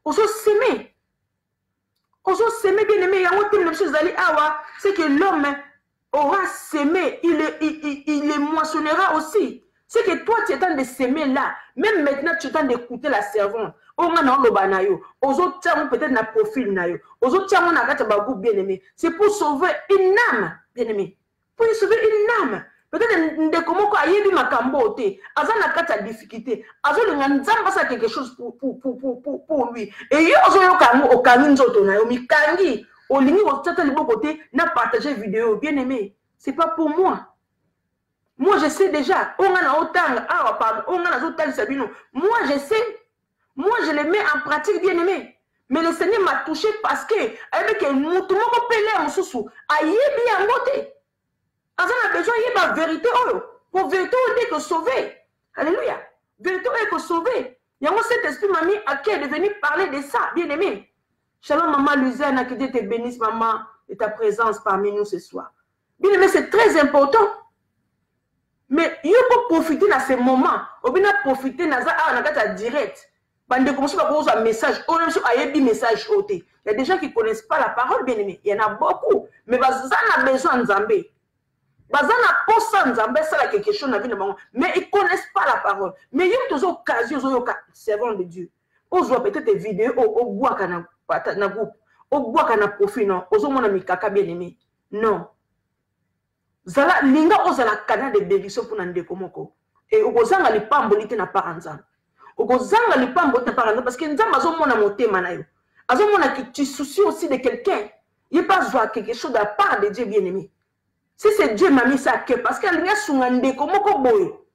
On se s'aimer. On se s'aimer, bien-aimé. Il y a autre chose d'aller c'est que l'homme aura s'aimé. Il les moissonnera aussi. C'est que toi, tu es en train de s'aimer là. Même maintenant, tu es en train d'écouter la servante. Aux autres, peut-être na profil na yo. Aux autres, on a bien-aimé. C'est pour sauver une âme, bien-aimé. Pour sauver une âme. Peut-être comment ayebi makambo te. Azana kata difficulté. Azole nganzamba ça quelque chose pour lui. Et yo ozo kango okangi nzoto na yo mikangi. Olingi otata libo côté na partager vidéo, bien-aimé. C'est pas pour moi. Moi, je sais déjà. Moi, je sais. Moi, je le mets en pratique, bien-aimé. Mais le Seigneur m'a touché parce que, avec un mot, tout le monde peut aller sous. Aïe, bien, moté. On a besoin de la vérité. Pour vérité, on est que sauver. Alléluia. Vérité, on est que sauver. Il y a cet esprit, mamie, à qui est devenu parler de ça, bien-aimé. Shalom, maman Luzerne, que Dieu te bénisse, maman, de ta présence parmi nous ce soir. Bien-aimé, c'est très important. Mais il faut profiter de ce moment. On peut profiter de ça direct. Quand on commence à avoir un message, on a un message. Il y a des gens qui ne connaissent pas la parole, bien aimé. Il y en a beaucoup. Mais ils ont besoin de Zambé. Ils ont besoin de Zambé, ça quelque chose. Mais ils ne connaissent pas la parole. Mais il y a des occasions, servant de Dieu. On voit peut-être des vidéos, on voit qu'on a groupe, on voit qu'on a profit, non. On voit qu'on a bien aimé. Non. Zala linga ozala kana de bénédiction pour nande komoko et okozanga lipambolité na paranza okozanga lipambolité na paranza parce que nzamba azomona motema na yo azomona que tu soucies aussi de quelqu'un il pas voir quelque chose de la part de Dieu bien-aimé si c'est Dieu m'a mis ça que parce que linga sunga ndeko moko boyo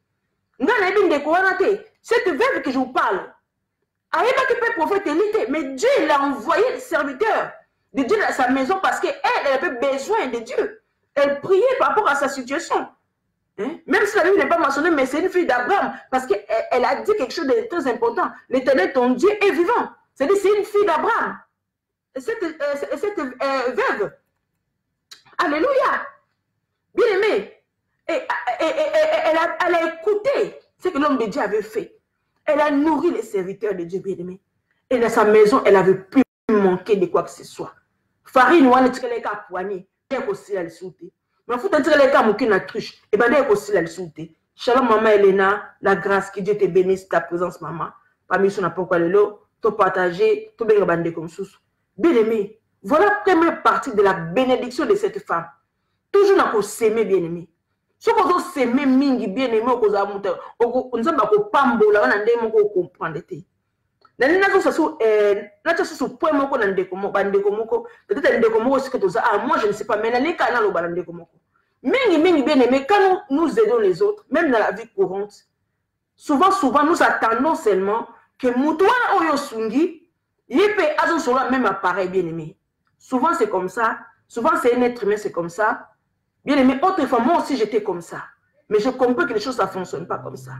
nga na ebi ndeko wana te cette veuve que je vous parle ayeba que peut prophète élité mais Dieu l'a envoyé le serviteur de Dieu dans sa maison parce que elle avait besoin de Dieu. Elle priait par rapport à sa situation. Hein? Même si la Bible n'est pas mentionnée, mais c'est une fille d'Abraham. Parce qu'elle a dit quelque chose de très important. L'Éternel, ton Dieu, est vivant. C'est-à-dire, c'est une fille d'Abraham. Cette veuve. Alléluia. Bien aimé. Elle a écouté ce que l'homme de Dieu avait fait. Elle a nourri les serviteurs de Dieu, bien aimé. Et dans sa maison, elle n'avait plus manqué de quoi que ce soit. Farine, on a tiré les cas poignés. Elle a aussi la souté. Mais il faut tirer les cas mouki na truche. Et bien, elle a aussi la souté. Shalom, maman Elena. La grâce, que Dieu te bénisse, ta présence, maman. Parmi ceux qui n'ont pas encore le lot, tu partager, tu bien bandé comme ça. Bien aimé. Voilà la première partie de la bénédiction de cette femme. Toujours n'a pas s'aimer, bien aimé. Si vous s'aimer, mingi, bien aimé, vous avez monté. Vous n'avez pas pambola, vous n'avez pas comprendre. Moi je ne sais pas, mais bien aimé, quand nous aidons les autres, même dans la vie courante, souvent nous attendons seulement que Moutouana Oyosungi, Yépe Azon sur le même appareil, bien aimé. Souvent c'est comme ça, souvent c'est un être humain, c'est comme ça. Bien aimé, autrefois, moi aussi j'étais comme ça. Mais je comprends que les choses, ça ne fonctionne pas comme ça.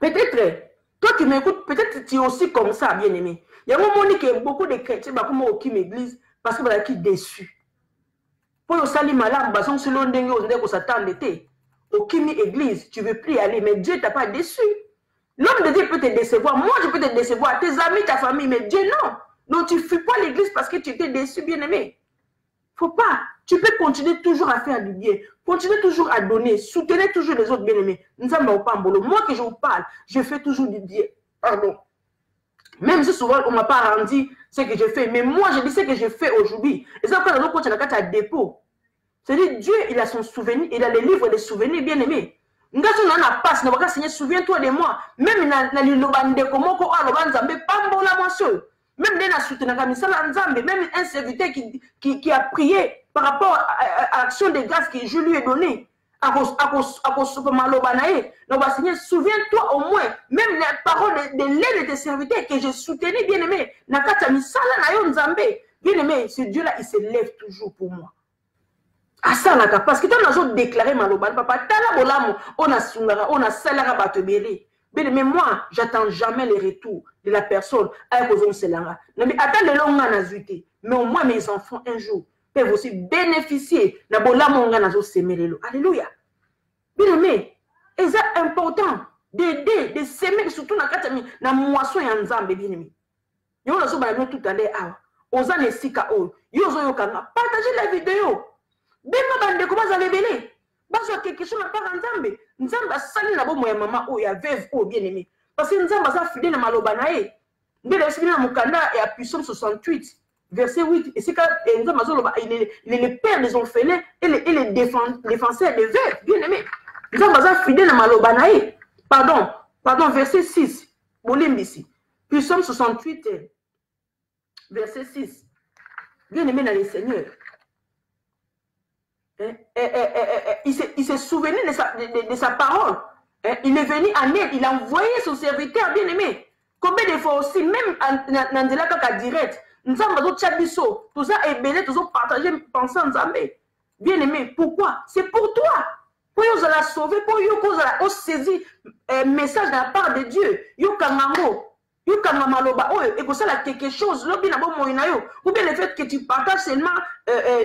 Peut-être, toi qui m'écoutes, peut-être tu es aussi comme ça, bien aimé. Il y a un moment que beaucoup de chrétiens, qui m'église, parce que qui déçu. Pour le salut malade, basons sur l'ondenge, on s'attend d'été. Au kimi église, tu ne veux plus y aller, mais Dieu ne t'a pas déçu. L'homme de Dieu peut te décevoir, moi je peux te décevoir, tes amis, ta famille, mais Dieu non. Donc tu ne fuis pas l'église parce que tu étais déçu, bien aimé. Faut pas. Tu peux continuer toujours à faire du bien. Continuer toujours à donner. Soutenir toujours les autres bien-aimés. Moi que je vous parle, je fais toujours du bien. Pardon. Même si souvent on ne m'a pas rendu ce que je fais. Mais moi, je dis ce que je fais aujourd'hui. Et ça, quand on a un dépôt. C'est-à-dire, Dieu, il a son souvenir. Il a les livres des souvenirs bien-aimés. Souviens-toi de moi. Même même même un serviteur qui a prié par rapport à l'action de grâce que je lui ai donnée. Souviens-toi au moins, même les paroles de l'aide de tes serviteurs que j'ai soutenu, bien aimé. Bien aimé, ce Dieu-là, il se lève toujours pour moi. Parce que tu as déclaré Maloban, papa, on a salara batebele. Mais moi, j'attends jamais le retour de la personne à cause de cela. Mais attends le long mais au moins mes enfants un jour peuvent aussi bénéficier de la Alléluia. Bien aimé, et c'est important d'aider, de s'aimer, surtout dans la moisson et en Zambé, bien aimé. Nous avons tout à l'heure, partagez la vidéo. Bema comment vous allez venir? Parce que quelque chose n'a pas Nzambe. Nzambe a sali na bomo ya maman ou ya veuve ou bien aimé. Parce que Nzambe a fidèle na malobanae. Ndé la sibina mukanda et à Psaume 68 verset 8 et c'est quand Nzambe il est le père des orphelins et le défenseur des veuves, bien aimé. Nzambe a fidèle na malobanae. Pardon, verset 6. Bolimbisi. Psaume 68 verset 6. Bien aimé dans le Seigneur. Il s'est souvenu de sa parole. Il est venu en aide. Il a envoyé son serviteur bien-aimé. Combien de fois aussi, même dans la kaka direct, nous avons chabiso, tout ça est belé, tout ça partagé, pensant Nzambe. Bien-aimé, pourquoi? C'est pour toi. Pour vous la sauver, pour vous saisir message de la part de Dieu. Yo kangango. Et pour ça, il y a quelque chose, ou bien le fait que tu partages seulement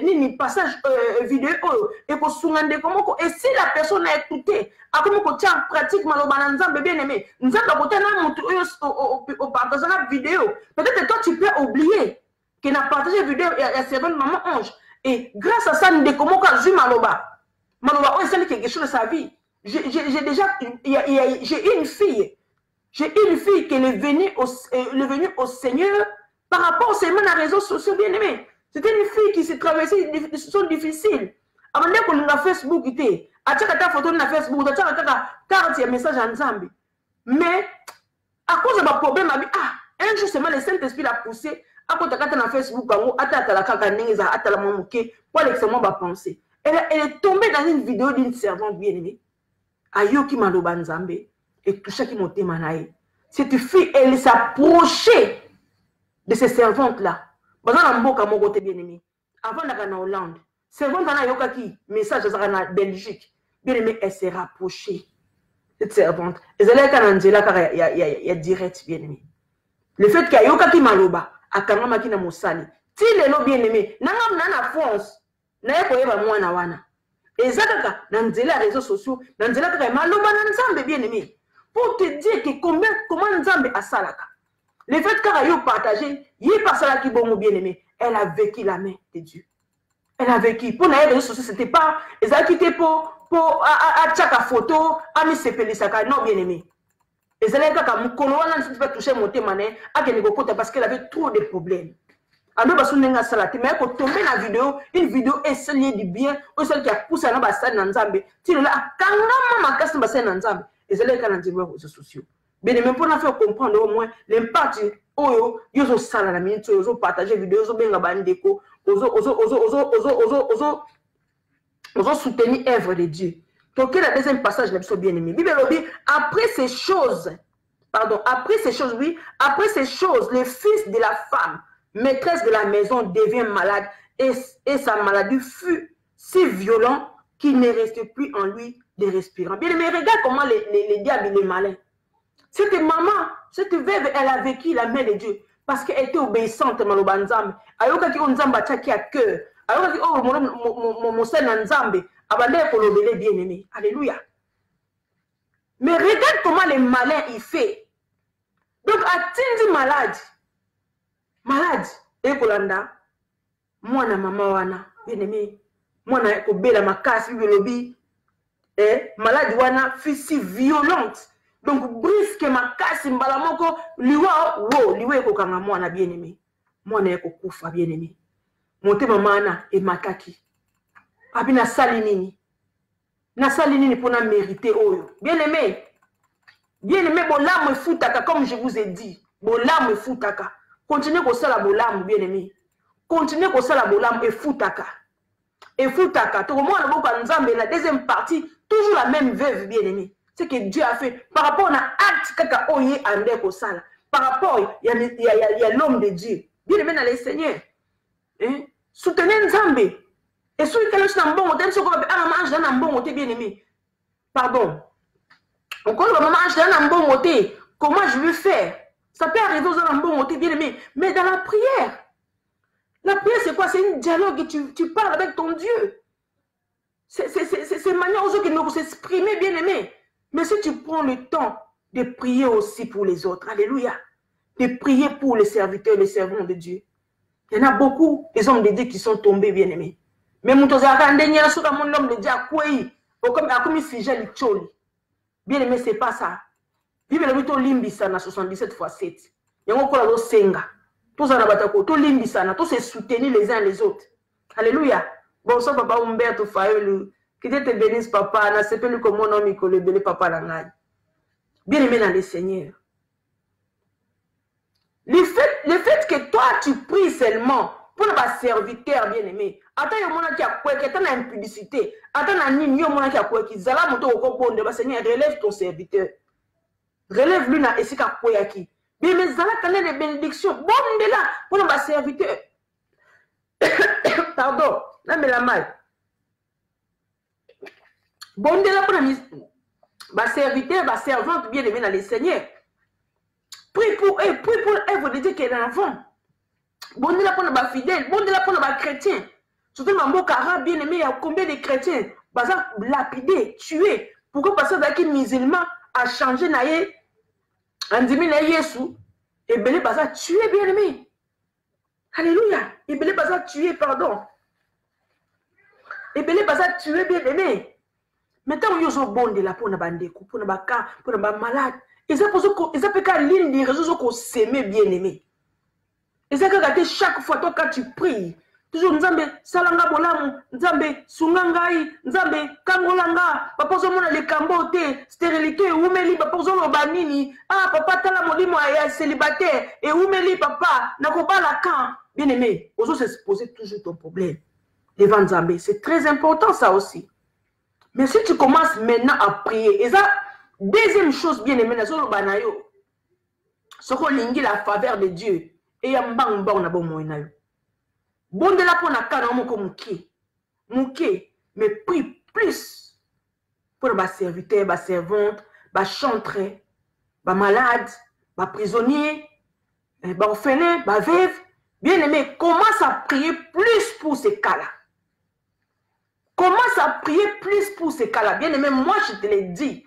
ni passage vidéo, et si la personne a écouté, comme tu as pratique bien aimé, nous avons partagé la vidéo. Peut-être que toi, tu peux oublier qu'il a partagé la vidéo et a servi maman ange. Et grâce à ça, nous avons vu Maloba. Maloba, on sait quelque chose de sa vie. J'ai une fille. J'ai une fille qui est venue au Seigneur par rapport seulement à réseaux sociaux bien aimés. C'était une fille qui s'est traversée des situations difficiles. Avant qu'on a Facebook, tu as ta photo sur Facebook, tu as carte et message en Zambie. Mais à cause de ma problème, un jour seulement le Saint-Esprit l'a poussé. À côté de la Facebook, elle est tombée dans une vidéo d'une servante bien aimée. Ayoki Maloban Zambé. Et tout ça qui m'a témoigné. Cette fille, elle s'approchait de ces servantes-là. Avant d'aller en Hollande, servante en Ayokaki, message en Belgique, bien aimé, elle s'est rapprochée. cette servante. Et c'est là qu'il y a direct, bien aimé. Le fait qu'il y a yoka qui maloba, à Kangama qui n'a moussali. Si les lots bien aimés, n'angam nana France, n'a pas eu moi na wana. Et ça, dans les réseaux sociaux, dans les réseaux sociaux, maloba n'ensemble bien aimé. Pour te dire que comment Nzambe a salaka. Le fait qu'elle a partagé, il est pas ça qui bon bien aimé. Elle a vécu la main de Dieu. Elle a vécu. Pour les réseaux sociaux, c'était pas. Ils ont quitté pour chaque photo, à mi sepeli saka non bien aimé. Les élèves qui ont touché mon thème, parce qu'elle avait trop de problèmes. Alors, parce qu'on a salati, mais quand tomber la vidéo, une vidéo est celle du bien, ou celle qui a poussé à l'ambassade dans Nzambe. Si là, quand on a cassé l'ambassade dans Nzambe, les élèves qui ont dit aux réseaux sociaux. Mais même pour nous faire comprendre au moins l'impact, ils ont ça la minute, ils ont partagé vidéo, ils ont bien la déco, ils ont soutenu l'œuvre de Dieu. Donc, le deuxième passage, je bien aimé. Bible dit, après ces choses, oui, après ces choses, le fils de la femme, maîtresse de la maison, devient malade et sa maladie fut si violente qu'il ne restait plus en lui de respirant. Bien aimé, regarde comment les diables, il est malin. Cette maman, cette veuve, elle a vécu la main de Dieu parce qu'elle était obéissante, Malobanzambe. Ayoka ki onzamba tchaki à cœur. Ayoka ki mon sel Nzambe. Abandé pour l'obéler bien aimé. Alléluia. Mais regarde comment les malins il fait. Donc, atteindre malade. Malade. Et Kolanda. Moi, na maman wana. Bien aimé. Moi, na kobela makasi biolobi. Malade wana fut si violente. Donc, brisque makasi mbalamoko. Liwa, wo, liwa ekokanga moi na bien aimé. Moi, na ekokufa bien aimé. Monte mamana et makaki. Abi na sali nini. Na sali nini pour na mériter oyo. Bien aimé. Bien aimé, bolam me foutaka, comme je vous ai dit. Bolam me foutaka. Continuez comme ça la bolam, bien aimé. Continuez comme ça la bolam et foutaka. Et foutaka. Tout le monde a Nzambe, la deuxième partie, toujours la même veuve, bien aimé. Ce que Dieu a fait par rapport à l'acte kaka oye ande ko sala. Par rapport, il y a l'homme de Dieu. Bien aimé dans les seigneurs. Hein? Soutenez Nzambe. Et celui qui est un bon côté, ce qu'on va mange dans un bon côté, bien aimé. Pardon. Quand on mange dans un bon côté, comment je vais faire? Ça peut arriver dans un bon côté, bien aimé. Mais dans la prière c'est quoi? C'est un dialogue. Tu parles avec ton Dieu. C'est une manière aux autres de s'exprimer, bien aimé. Mais si tu prends le temps de prier aussi pour les autres, alléluia, de prier pour les serviteurs, les servants de Dieu. Il y en a beaucoup, des hommes de Dieu qui sont tombés, bien aimés. Mais l'homme de Dieu a quoi? Comme il s'y gèle, bien aimé, c'est pas ça. Bible le mito limbisa na 77 fois 7. Yango kola lo senga. Tous en abatako, tout limbisa na, tous se soutenir les uns les autres. Alléluia. Bonsoir papa Humberto Fayolu. Que Dieu te bénisse papa. Na sepelu comme mon homme le béni papa langai. Bien aimé dans le Seigneur. Le fait que toi tu pries seulement pour nos serviteurs bien aimé. Attends yo mona ki akwe ki attends na impudicité. Attends na nini yo mona ki akwe ki zala moto okobonde ba Seigneur relève ton serviteur. Relève-lui na esika koyaki. Bien mais zala kana de bénédiction. Bon de là pour nos serviteurs. Pardon, là mais la mal. Bon de là pour nos serviteurs, nos servantes bien aimés dans le Seigneur. Prie pour eux, prie pour eux, vous dites qu'elle est avant. Bon de là pour nos fidèles, bon de là pour nos chrétiens. Surtout dans mon cara bien aimé, il y a combien de chrétiens lapidés, tués. Pourquoi parce que les musulmans a changé naïe en dit na Yesu et belé basa tué bien aimé. Alléluia. Et belé basa tué pardon. Et belé basa tué bien aimé. Maintenant ils sont bons de la pour na bandeko, pour na baka, pour na malade. Ils ont fait qu'à ligne des réseaux qu'on s'aimait bien aimé. Et c'est que chaque fois toi quand tu pries toujours Nzambe salanga bolamu, Nzambe sungangai, Nzambe kangolanga, papa zomona le kambote, stérilité, umeli papa zomo banini, ah papa tala molimo ya célibataire, et umeli papa, nakobala kan, bien aimé, aux autres se poser toujours ton problème devant Nzambe, c'est très important ça aussi. Mais si tu commences maintenant à prier, et ça, deuxième chose bien aimé, nazo banayo, soko lingi la faveur de Dieu, et yambang bang na bon moinayo. Bon de la pour na kana moko mouké, mais prie plus pour ma serviteur, ma servante, ba chantre, ba malade, ba prisonnier, ba orphelin, ba veuve. Bien aimé, commence à prier plus pour ces cas-là. Commence à prier plus pour ces cas-là. Bien aimé, moi je te l'ai dit.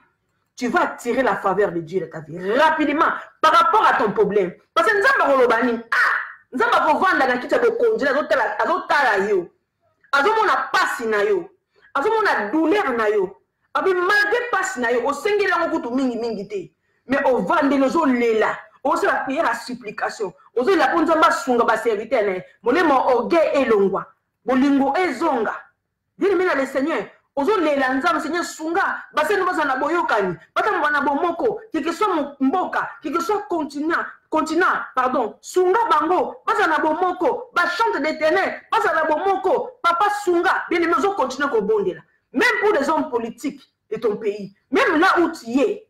Tu vas attirer la faveur de Dieu de ta vie rapidement par rapport à ton problème. Parce que nous avons dit, nous avons vendu dans qui tu as conduit, nous avons azomona pasi na yo azomona douleur na yo abi malgré pasi na yo osengela ngokutu mingi mingi te mais au vendre lozo lela ozo la prière à supplication ozo la ponza masunga ba serviteur ne molemo oge elongwa bolingo ezonga dini mina le Seigneur ozo lela nzambe Seigneur sunga baseni bazana boyokani batambo na bomoko kike so mboka kike so continent, pardon, Sunga Bango, pas à bomoko, ba chante d'éternel, pas à bomoko, papa Sunga, bien aimé, nous continuons au bon là. Même pour les hommes politiques de ton pays, même là où tu es,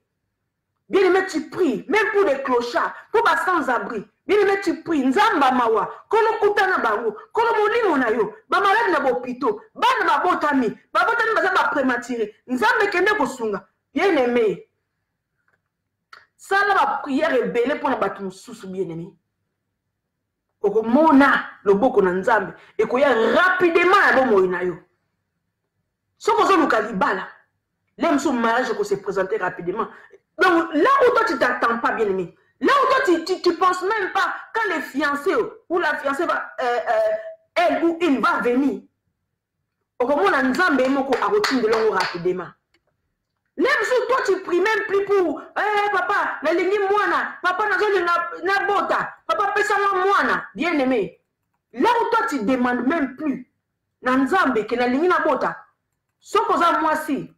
bien aimé, tu pries, même pour les clochards, pour les sans-abri, bien aimé, tu pries, Nzamba Mawa, Kolo Kutana Bango, Kolo Molimo Nayo, ba malade na bopito, ba na botami, ba botami ba prématuré, Nzambe Kende Kosunga, bien aimé. Ça la prière est belle pour la bâtiment sous bien aimé. Oko mona le boko na nzambe et ko ya rapidement à bon moina yo. Ce que zo lukalibala, l'aime son mariage ko se présenter rapidement. Donc là où toi tu t'attends pas bien aimé, là où toi tu penses même pas quand les fiancés ou la fiancée va elle ou il va venir. Oko mona nzambe moko a rotinde longo rapidement. Même si toi tu pries même plus pour papa, la ligne moana, papa na bota, papa pesa moana, bien aimé. Là où toi tu demandes même plus, Nanzambe que la ligne na bota, ce que moi si,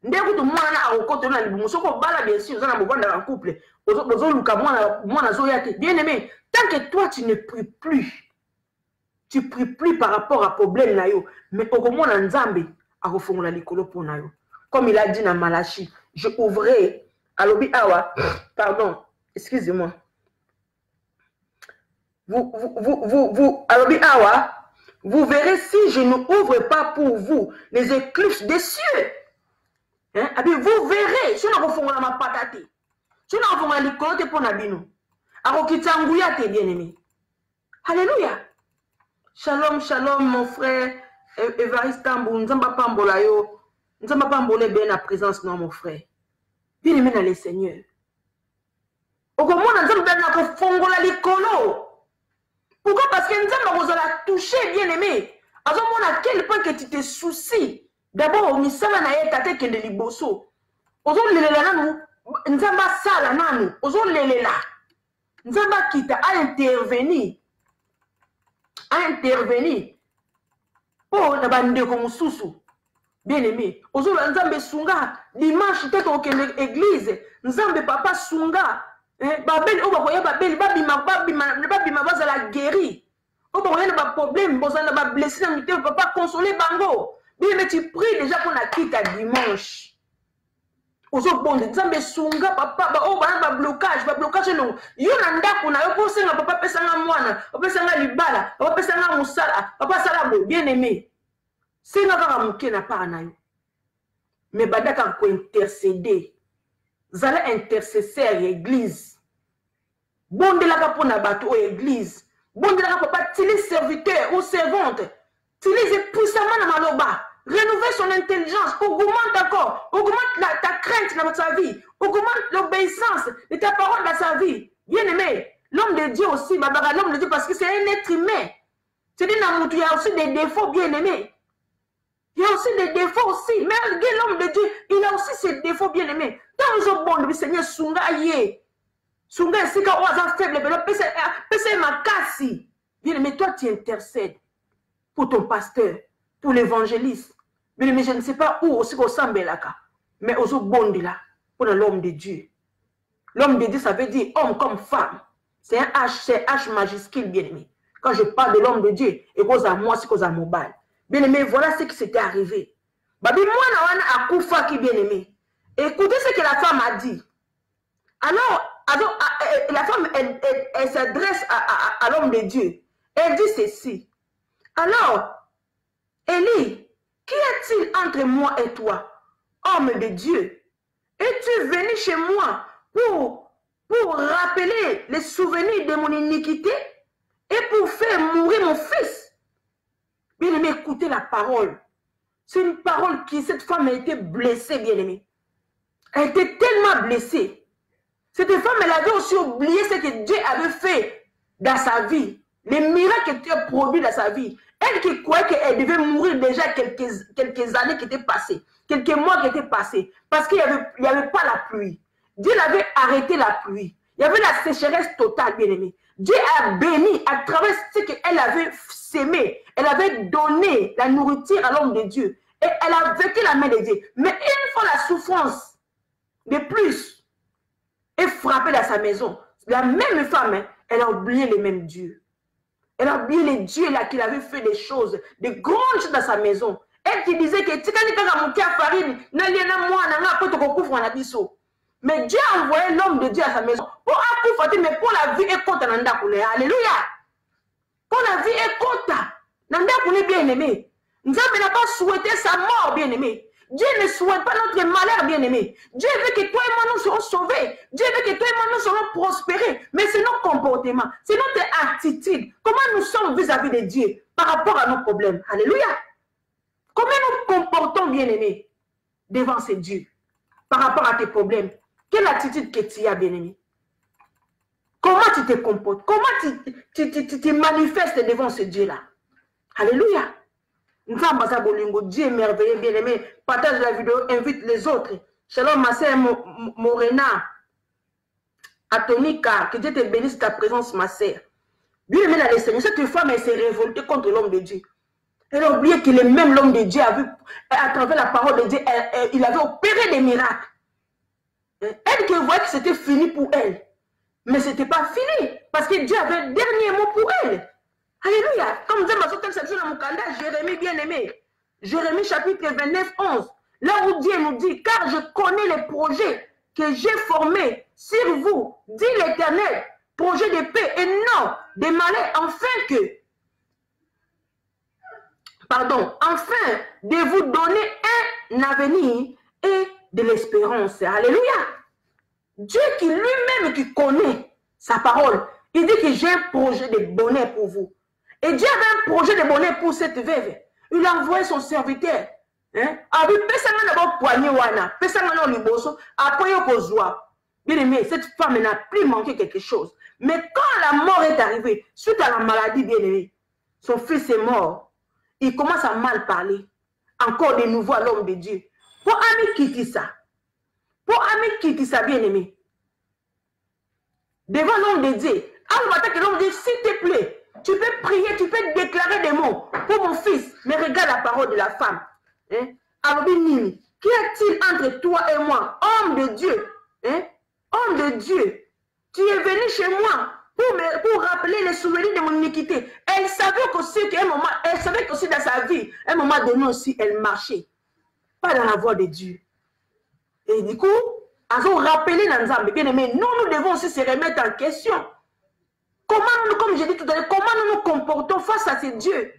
ndeko to moana a okoto na libumo, ce que bala bien sûr, on a besoin d'un couple, ozo luka moana zoyate, bien aimé. Tant que toi tu ne pries plus par rapport à problème na yo, mais au moins Nanzambe a refongola likolo pour na yo. Comme il a dit dans Malachi, je ouvrais à l'obi awa, pardon, excusez-moi. À l'obi awa, vous verrez si je n'ouvre pas pour vous les écluses des cieux. Hein? Vous verrez, si on a fait ma patate, si on a fait les côtés pour Nabino, alors qu'il t'angouille, bien aimé. Alléluia. Shalom, shalom, mon frère Évariste Tambou, Nzamba Pambolayo. Nous ne sommes pas embolés bien la présence, non, mon frère. Bien aimé dans les seigneurs. Au comment nous sommes bien dans le fond de l'écolo. Pourquoi? Parce que nous sommes touché, bien aimé. À ce moment, à quel point que tu te soucies. D'abord, nous sommes dans le tête de l'Iboso. Nous sommes là, nous sommes là, nous sommes là. Nous sommes quitte à intervenir. Oh, nous sommes comme sous. Bien aimé, aujourd'hui, Nzambe Sunga, dimanche, peut-être au l'église, Nzambe Papa Sunga, Babel, Obakoya Babel, Babima, Bazala guéri. Obakoya n'a pas problème, Bozana va blesser, Papa consoler Bango. Bien aimé, tu pries déjà pour la quitte à dimanche. Aujourd'hui, Nzambe Sunga, Papa, ba blocage, non. Yonanda, on a opposé à Papa Pesanga Moana, Papa Pesanga Libala, Papa Pesanga Moussala, Papa Salabo, bien aimé. C'est une affaire n'a pas en mais badaka ko intercéder zala intercesseur église bon de la pour na bateau église bon de la papa tili serviteur ou servante tili puissamment na maloba renouveler son intelligence augmente encore augmente ta crainte dans ta vie augmente l'obéissance de ta parole dans sa vie bien aimé l'homme de Dieu aussi l'homme de Dieu parce que c'est un être humain c'est dit dans il y a aussi des défauts bien aimés. Il y a aussi des défauts aussi. Mais l'homme de Dieu, il a aussi ses défauts bien aimés. Dans le bon, le Seigneur Sunga yé. Sunga c'est quand on a faible, mais ma cassi. Bien aimé, toi tu intercèdes pour ton pasteur, pour l'évangéliste. Bien aimé, je ne sais pas où aussi au Sambelaka. Mais au bon de là, pour l'homme de Dieu. L'homme de Dieu, ça veut dire homme comme femme. C'est un H, c'est H majuscule, bien aimé. Quand je parle de l'homme de Dieu, et cause à moi, c'est cause à mobile. Bien aimé, voilà ce qui s'était arrivé. Babi moi na akufa qui bien aimé. Écoutez ce que la femme a dit. Alors la femme elle s'adresse à l'homme de Dieu. Elle dit ceci. Alors, Élie, qui est-il entre moi et toi, homme de Dieu? Et tu es venu chez moi pour rappeler les souvenirs de mon iniquité et pour faire mourir mon fils. Bien-aimé, écoutez la parole. C'est une parole qui, cette femme a été blessée, bien-aimé. Elle était tellement blessée. Cette femme, elle avait aussi oublié ce que Dieu avait fait dans sa vie. Les miracles qui étaient produits dans sa vie. Elle qui croyait qu'elle devait mourir déjà quelques années qui étaient passées. Quelques mois qui étaient passés. Parce qu'il n'y avait pas la pluie. Dieu avait arrêté la pluie. Il y avait la sécheresse totale, bien-aimé. Dieu a béni à travers ce qu'elle avait sémé. Elle avait donné la nourriture à l'homme de Dieu. Et elle a vécu la main de Dieu. Mais une fois la souffrance de plus est frappée dans sa maison, la même femme, hein, elle a oublié les mêmes dieux. Elle a oublié les dieux là qui avait fait des choses, de grandes choses dans sa maison. Elle qui disait que mais Dieu a envoyé l'homme de Dieu à sa maison pour accoucher, mais pour la vie est contre Nanda Koulé. Alléluia. Pour la vie est contre Nanda Koulé, bien aimé. Nous n'a pas souhaité sa mort, bien aimé. Dieu ne souhaite pas notre malheur, bien aimé. Dieu veut que toi et moi nous serons sauvés. Dieu veut que toi et moi nous serons prospérés. Mais c'est notre comportement, c'est notre attitude. Comment nous sommes vis-à-vis de Dieu par rapport à nos problèmes. Alléluia. Comment nous comportons, bien aimé, devant ces dieux par rapport à tes problèmes. Quelle attitude que tu as, bien aimé? Comment tu te comportes? Comment tu te manifestes devant ce Dieu-là? Alléluia. Dieu est merveilleux, bien aimé. Partage la vidéo, invite les autres. Shalom, ma sœur Morena, Atonika, que Dieu te bénisse ta présence, ma sœur. Bien aimé dans le Seigneur, cette femme, elle s'est révoltée contre l'homme de Dieu. Elle a oublié que le même l'homme de Dieu a vu, à travers la parole de Dieu, il avait opéré des miracles. Elle qui voyait que c'était fini pour elle. Mais ce n'était pas fini. Parce que Dieu avait un dernier mot pour elle. Alléluia. Comme Dieu m'a sorti cette chose dans mon calendrier, Jérémie bien-aimé. Jérémie chapitre 29, 11. Là où Dieu nous dit, car je connais les projets que j'ai formés sur vous, dit l'Éternel, projet de paix et non de malheur, afin de vous donner un avenir et de l'espérance. Alléluia. Dieu qui lui-même qui connaît sa parole, il dit que j'ai un projet de bonheur pour vous. Et Dieu avait un projet de bonheur pour cette veuve. Il a envoyé son serviteur. Bien aimé, cette femme n'a plus manqué quelque chose. Mais quand la mort est arrivée, suite à la maladie, bien aimé, son fils est mort. Il commence à mal parler. Encore de nouveau à l'homme de Dieu. Pour Ami quitter ça. Pour Ami quitter ça, bien aimé. Devant l'homme de Dieu. Alors, que l'homme dit, s'il te plaît, tu peux prier, tu peux déclarer des mots pour mon fils. Mais regarde la parole de la femme. Hein? Alors, qu'y a-t-il entre toi et moi, homme de Dieu? Hein? Homme de Dieu, tu es venu chez moi pour rappeler les souvenirs de mon iniquité. Elle savait qu'aussi qu'à un moment, elle savait qu'aussi dans sa vie, à un moment donné aussi, elle marchait. Pas dans la voie de Dieu. Et du coup, elles ont rappelé dans Nzambe, bien aimé, nous devons aussi se remettre en question. Comment, comme j'ai dit tout à l'heure, comment nous nous comportons face à ces dieux?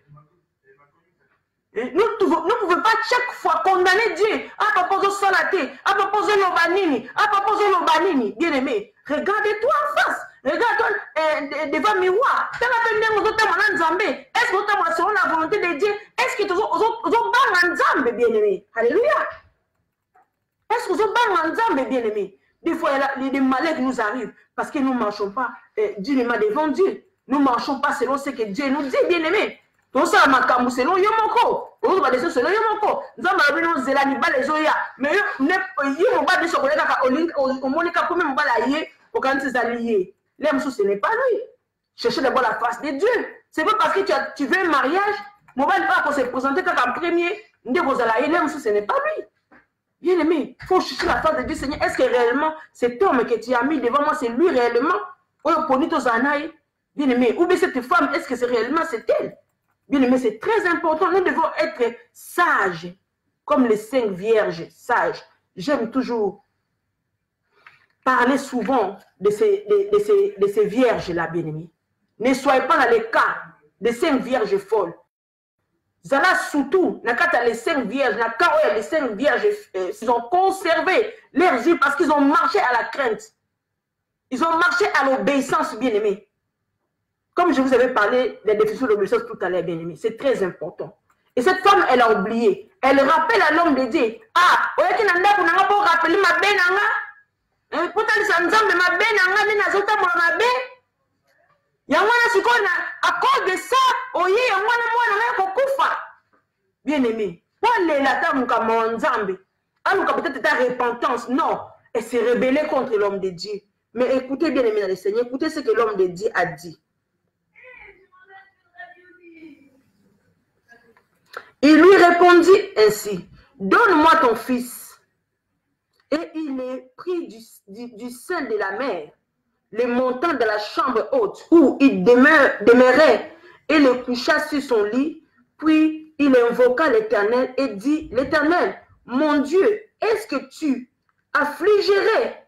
Nous ne pouvons pas chaque fois condamner Dieu. Ah, papa, salaté. Ah, papa, lobanini. Ah, papa, lobanini. Bien aimé, regarde-toi en face. Regarde-toi devant le miroir. Est-ce que tu as selon la volonté de Dieu? Est-ce que tu as Nzambe, bien aimé? Alléluia. Est-ce que tu as Nzambe, bien aimé? Des fois, il y a des malheurs qui nous arrivent parce que nous ne marchons pas dignement devant Dieu. Nous ne marchons pas selon ce que Dieu nous dit, bien aimé. Tout ça, ma selon Yomoko. On va descendre selon Yomoko. Nous avons dit Zélani Balezoya. Mais Yomoba de Chocolat, au Monica, comme on va l'allier, au Cantis allié. L'homme, ce n'est pas lui. Cherchez d'abord la face de Dieu. C'est pas parce que tu veux un mariage, mon va pas se présenter comme un premier. L'homme, ce n'est pas lui. Bien aimé, il faut chercher la face de Dieu, Seigneur. Est-ce que réellement, cet homme que tu as mis devant moi, c'est lui réellement? Bien aimé, ou bien cette femme, est-ce que c'est réellement c'est elle? Bien aimé, c'est très important. Nous devons être sages, comme les 5 vierges sages. J'aime toujours parler souvent de ces vierges-là, bien aimé. Ne soyez pas dans les cas des 5 vierges folles. Zala surtout, les 5 vierges, les 5 vierges, ils ont conservé leurs yeux parce qu'ils ont marché à la crainte. Ils ont marché à l'obéissance, bien-aimés. Comme je vous avais parlé des définitions de l'obéissance tout à l'heure, bien-aimés. C'est très important. Et cette femme, elle a oublié. Elle rappelle à l'homme de Dieu. Ah, oye ki nanda pour nanga pour rappeler ma benanga. Pourtant, ça nous a ma benanga, mais nazota mon ma ben. Yamwana sikona, à cause de ça, oye yamwana mwana kokufa. Bien-aimé. Paul est là, t'as mon Nzambe. Alors peut-être ta repentance. Non, elle s'est rebellée contre l'homme de Dieu. Mais écoutez bien, aimé dans le Seigneur, écoutez ce que l'homme de Dieu a dit. Il lui répondit ainsi, donne-moi ton fils. Et il est pris du sein de la mère, le montant de la chambre haute, où il demeurait, et le coucha sur son lit, puis il invoqua l'Éternel et dit, l'Éternel, mon Dieu, est-ce que tu affligerais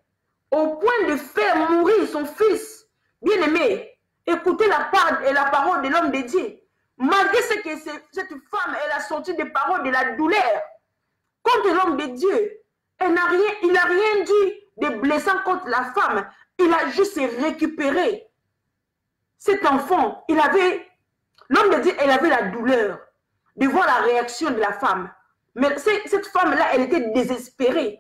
au point de faire mourir son fils? Bien-aimé, écoutez la parole de l'homme de Dieu. Malgré ce que cette femme, elle a sorti des paroles de la douleur contre l'homme de Dieu, il n'a rien dit de blessant contre la femme. Il a juste récupéré cet enfant. L'homme de Dieu, elle avait la douleur de voir la réaction de la femme. Mais cette femme-là, elle était désespérée.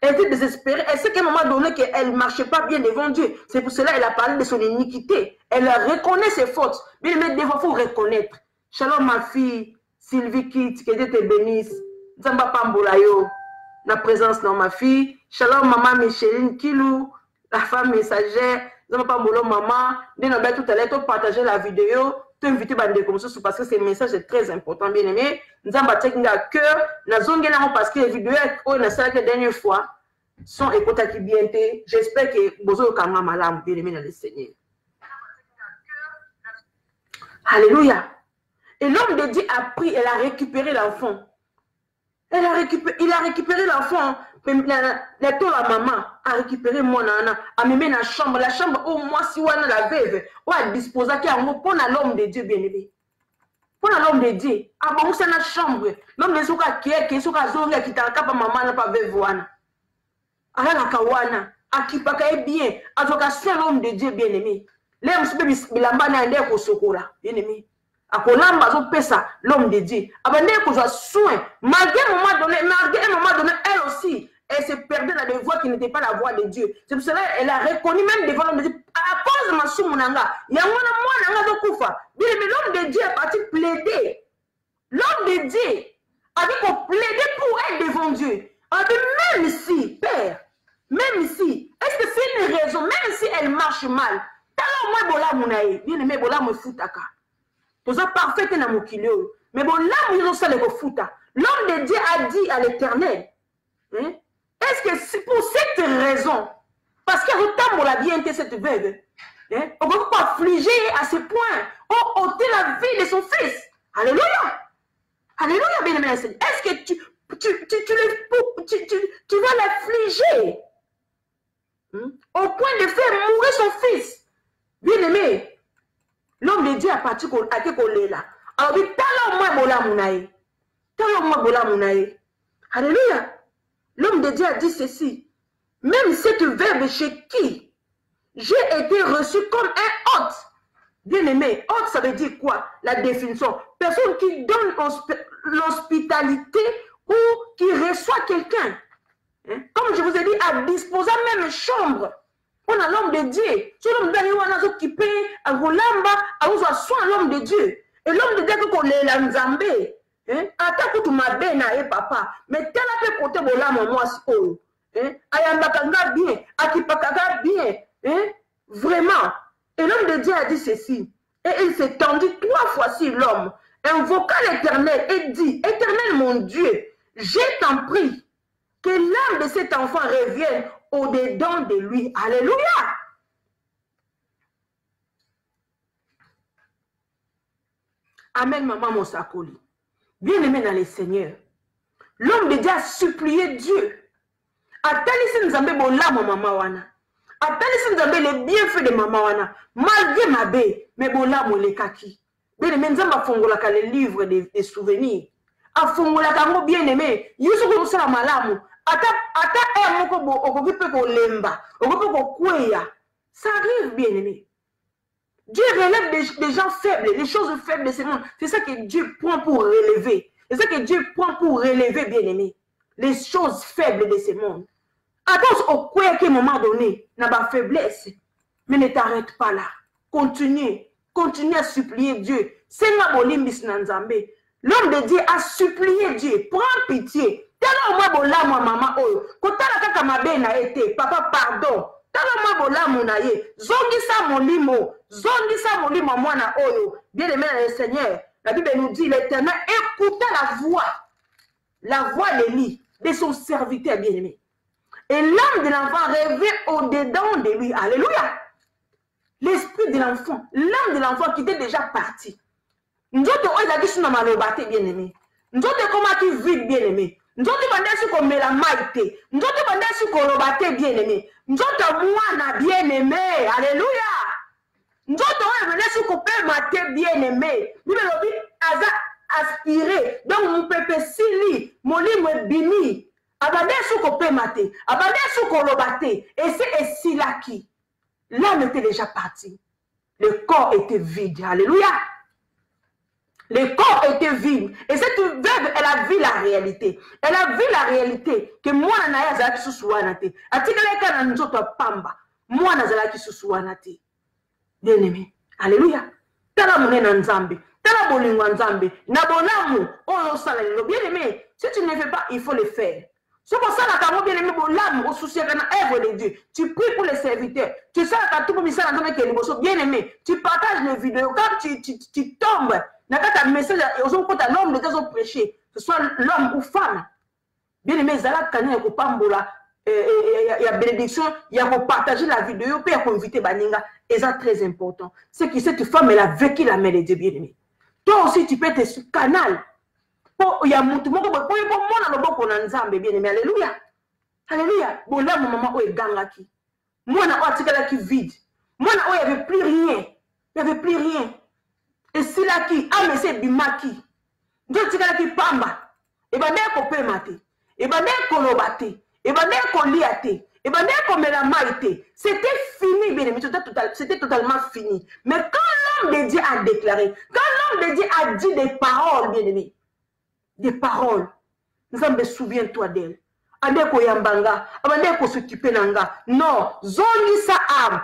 Elle était désespérée. Elle sait qu'à un moment donné, qu'elle ne marchait pas bien devant Dieu. C'est pour cela qu'elle a parlé de son iniquité. Elle reconnaît ses fautes. Mais des fois, il faut reconnaître. Shalom, ma fille, Sylvie Kit, que Dieu te bénisse. Zamba Pambolayo, la présence dans ma fille. Shalom, maman Micheline Kilou, la femme messagère. Zamba Pambolo, maman. Dès tout à l'heure, tu partages la vidéo. Tu invites comme ça parce que ce message est très important, bien aimé. Nous avons battu à cœur. Nous avons parce que les vidéos, on a ça la dernière fois, sont écoutées qui bien. J'espère que vous avez quand même malade, bien aimé dans le Seigneur. Alléluia. Et l'homme de Dieu a pris, elle a récupéré l'enfant. Il a récupéré l'enfant. La maman a récupéré mon nana, a mis dans la chambre où moi si on a la veuve, on a disposé qui a un pour l'homme de Dieu bien aimé. Pour l'homme de Dieu, a bon c'est la chambre. L'homme de Dieu qui est zonga qui t'a pas maman n'a pas veuve wana. Ala la kawana, a qui pas bien, a vocation l'homme de Dieu bien aimé. L'homme se peut bilamba na ndé ko sokola bien aimé. A kolamba zo pesa l'homme de Dieu. Abandé ko zo soin, malgré un moment donné, elle aussi. Elle se perdait dans des voies qui n'étaient pas la voie de Dieu. C'est pour cela qu'elle a reconnu même devant l'homme de Dieu. À cause de ma soumounanga, il y a un koufa. Mais l'homme de Dieu est parti plaider. L'homme de Dieu a dit qu'on plaidait pour elle devant Dieu. A dit même si, Père, même si, est-ce que c'est une raison, même si elle marche mal, t'as moi bola mounaï, bien aimé bola me foutaka. Tout ça parfait que na mokilio. Mais bon là, ils ont ça le fouta. L'homme de Dieu a dit à l'Éternel, hein? Est-ce que c'est pour cette raison, parce qu'elle retombe la bien cette veuve, hein, on ne peut pas affliger à ce point, on ôter la vie de son fils. Alléluia. Alléluia, bien-aimé. Est-ce que tu vas l'affliger au point de faire mourir son fils? Bien-aimé, l'homme de Dieu a parti à qui là. Alors, alléluia. L'homme de Dieu a dit ceci. Même cette veuve chez qui j'ai été reçu comme un hôte. Bien-aimé, hôte, ça veut dire quoi? La définition. Personne qui donne l'hospitalité ou qui reçoit quelqu'un. Hein? Comme je vous ai dit, à disposer même chambre. On a l'homme de Dieu. Si l'homme de Dieu est occupé, à Golamba, à vous soin l'homme de Dieu. Et l'homme de Dieu, qu'on est la Nzambé. Attends que tu m'as bien, papa. Mais tel a fait côté de l'âme, moi, c'est ayambakanga bien, akipakaga bien. Vraiment. Et l'homme de Dieu a dit ceci. Et il s'est tendu 3 fois sur l'homme, invoqua l'Éternel et dit, Éternel mon Dieu, je t'en prie que l'âme de cet enfant revienne au-dedans de lui. Alléluia. Amen, maman Mosakoli. Bien-aimé dans le Seigneur, l'homme de Dieu a supplié Dieu. Atalisi nzambe bolamo mama wana. Atalisi nzambe les bienfaits de maman wana. Malgré ma bé, mais bolamo le kaki. Bien-aimé, nzamba fongolaka les livres des souvenirs. Afongola kango bien-aimé. Yusu ko sala malamu. Ça arrive, bien aimé. Dieu relève des gens faibles, des choses faibles de ce monde. C'est ça que Dieu prend pour relever. C'est ça que Dieu prend pour relever, bien aimé. Les choses faibles de ce monde. Attends, au quoi qu'à un moment donné, n'a pas faiblesse. Mais ne t'arrête pas là. Continue. Continue à supplier Dieu. L'homme de Dieu a supplié Dieu. Prends pitié. Maman, papa, pardon. Bien aimé le Seigneur, la Bible nous dit l'Éternel écouta la voix d'Élie, de son serviteur bien aimé. Et l'âme de l'enfant rêvait au-dedans de lui. Alléluia. L'esprit de l'enfant, l'âme de l'enfant qui était déjà parti. Nous avons bien aimé. Nous avons vide bien aimé. Nous avons la maïté. Nous avons bien aimé. Nous avons bien aimé. Alléluia. Nous avons bien aimé. Nous avons aspiré. Donc, mon pépé sili, mon lit bini. Abandé sous kopé maté. Abandé sous kolobaté. Et c'est ici là qui. L'âme était déjà partie. Le corps était vide. Alléluia. Le corps était vide. Et cette veuve, elle a vu la réalité. Elle a vu la réalité. Que moi, je n'ai pas sous souanate. Atikala nous autres pamba. Moi, je n'ai pas sous souanate. Bien aimé. Alléluia. Tala mouné nzambe. Tala bolingo nzambe. Nabonamu. Oh, salé. Bien aimé. Si tu ne le fais pas, il faut le faire. C'est pour ça que bien aimé, l'âme au souci de l'œuvre de Dieu. Tu pries pour les serviteurs. Tu sais que tout le monde bien aimé. Tu partages les vidéos. Quand tu tombes, dans un message, l'homme de Dieu prêché, que ce soit l'homme ou femme. Bien aimé, Zala Kanye ko pambola, il y a bénédiction, il y a partager la vidéo, puis il y a inviter Baninga. Et ça c'est très important. C'est que cette femme, elle a vécu la main de Dieu, bien aimé. Toi aussi, tu peux être sur le canal. Il y a mon tout le monde bien aimé. Alléluia. Alléluia. Bon, là, mon maman, est gangaki. Moi, on vide. Moi, il n'y avait plus rien. Il n'y avait plus rien. Et si là qui, mais c'est bimaki. Donc, tu qui pamba. Et bien, on peut mater. Et bien, on lobate. Et bien, on liate. Et bien, on met la maïté. C'était fini, bien aimé. C'était totalement fini. Mais quand l'homme de Dieu a déclaré, quand l'homme de Dieu a dit des paroles, bien aimé, des paroles. Nous avons souviens-toi d'elle. Adeko yambanga, abandeko s'occuper nanga. Non, zongi sa âme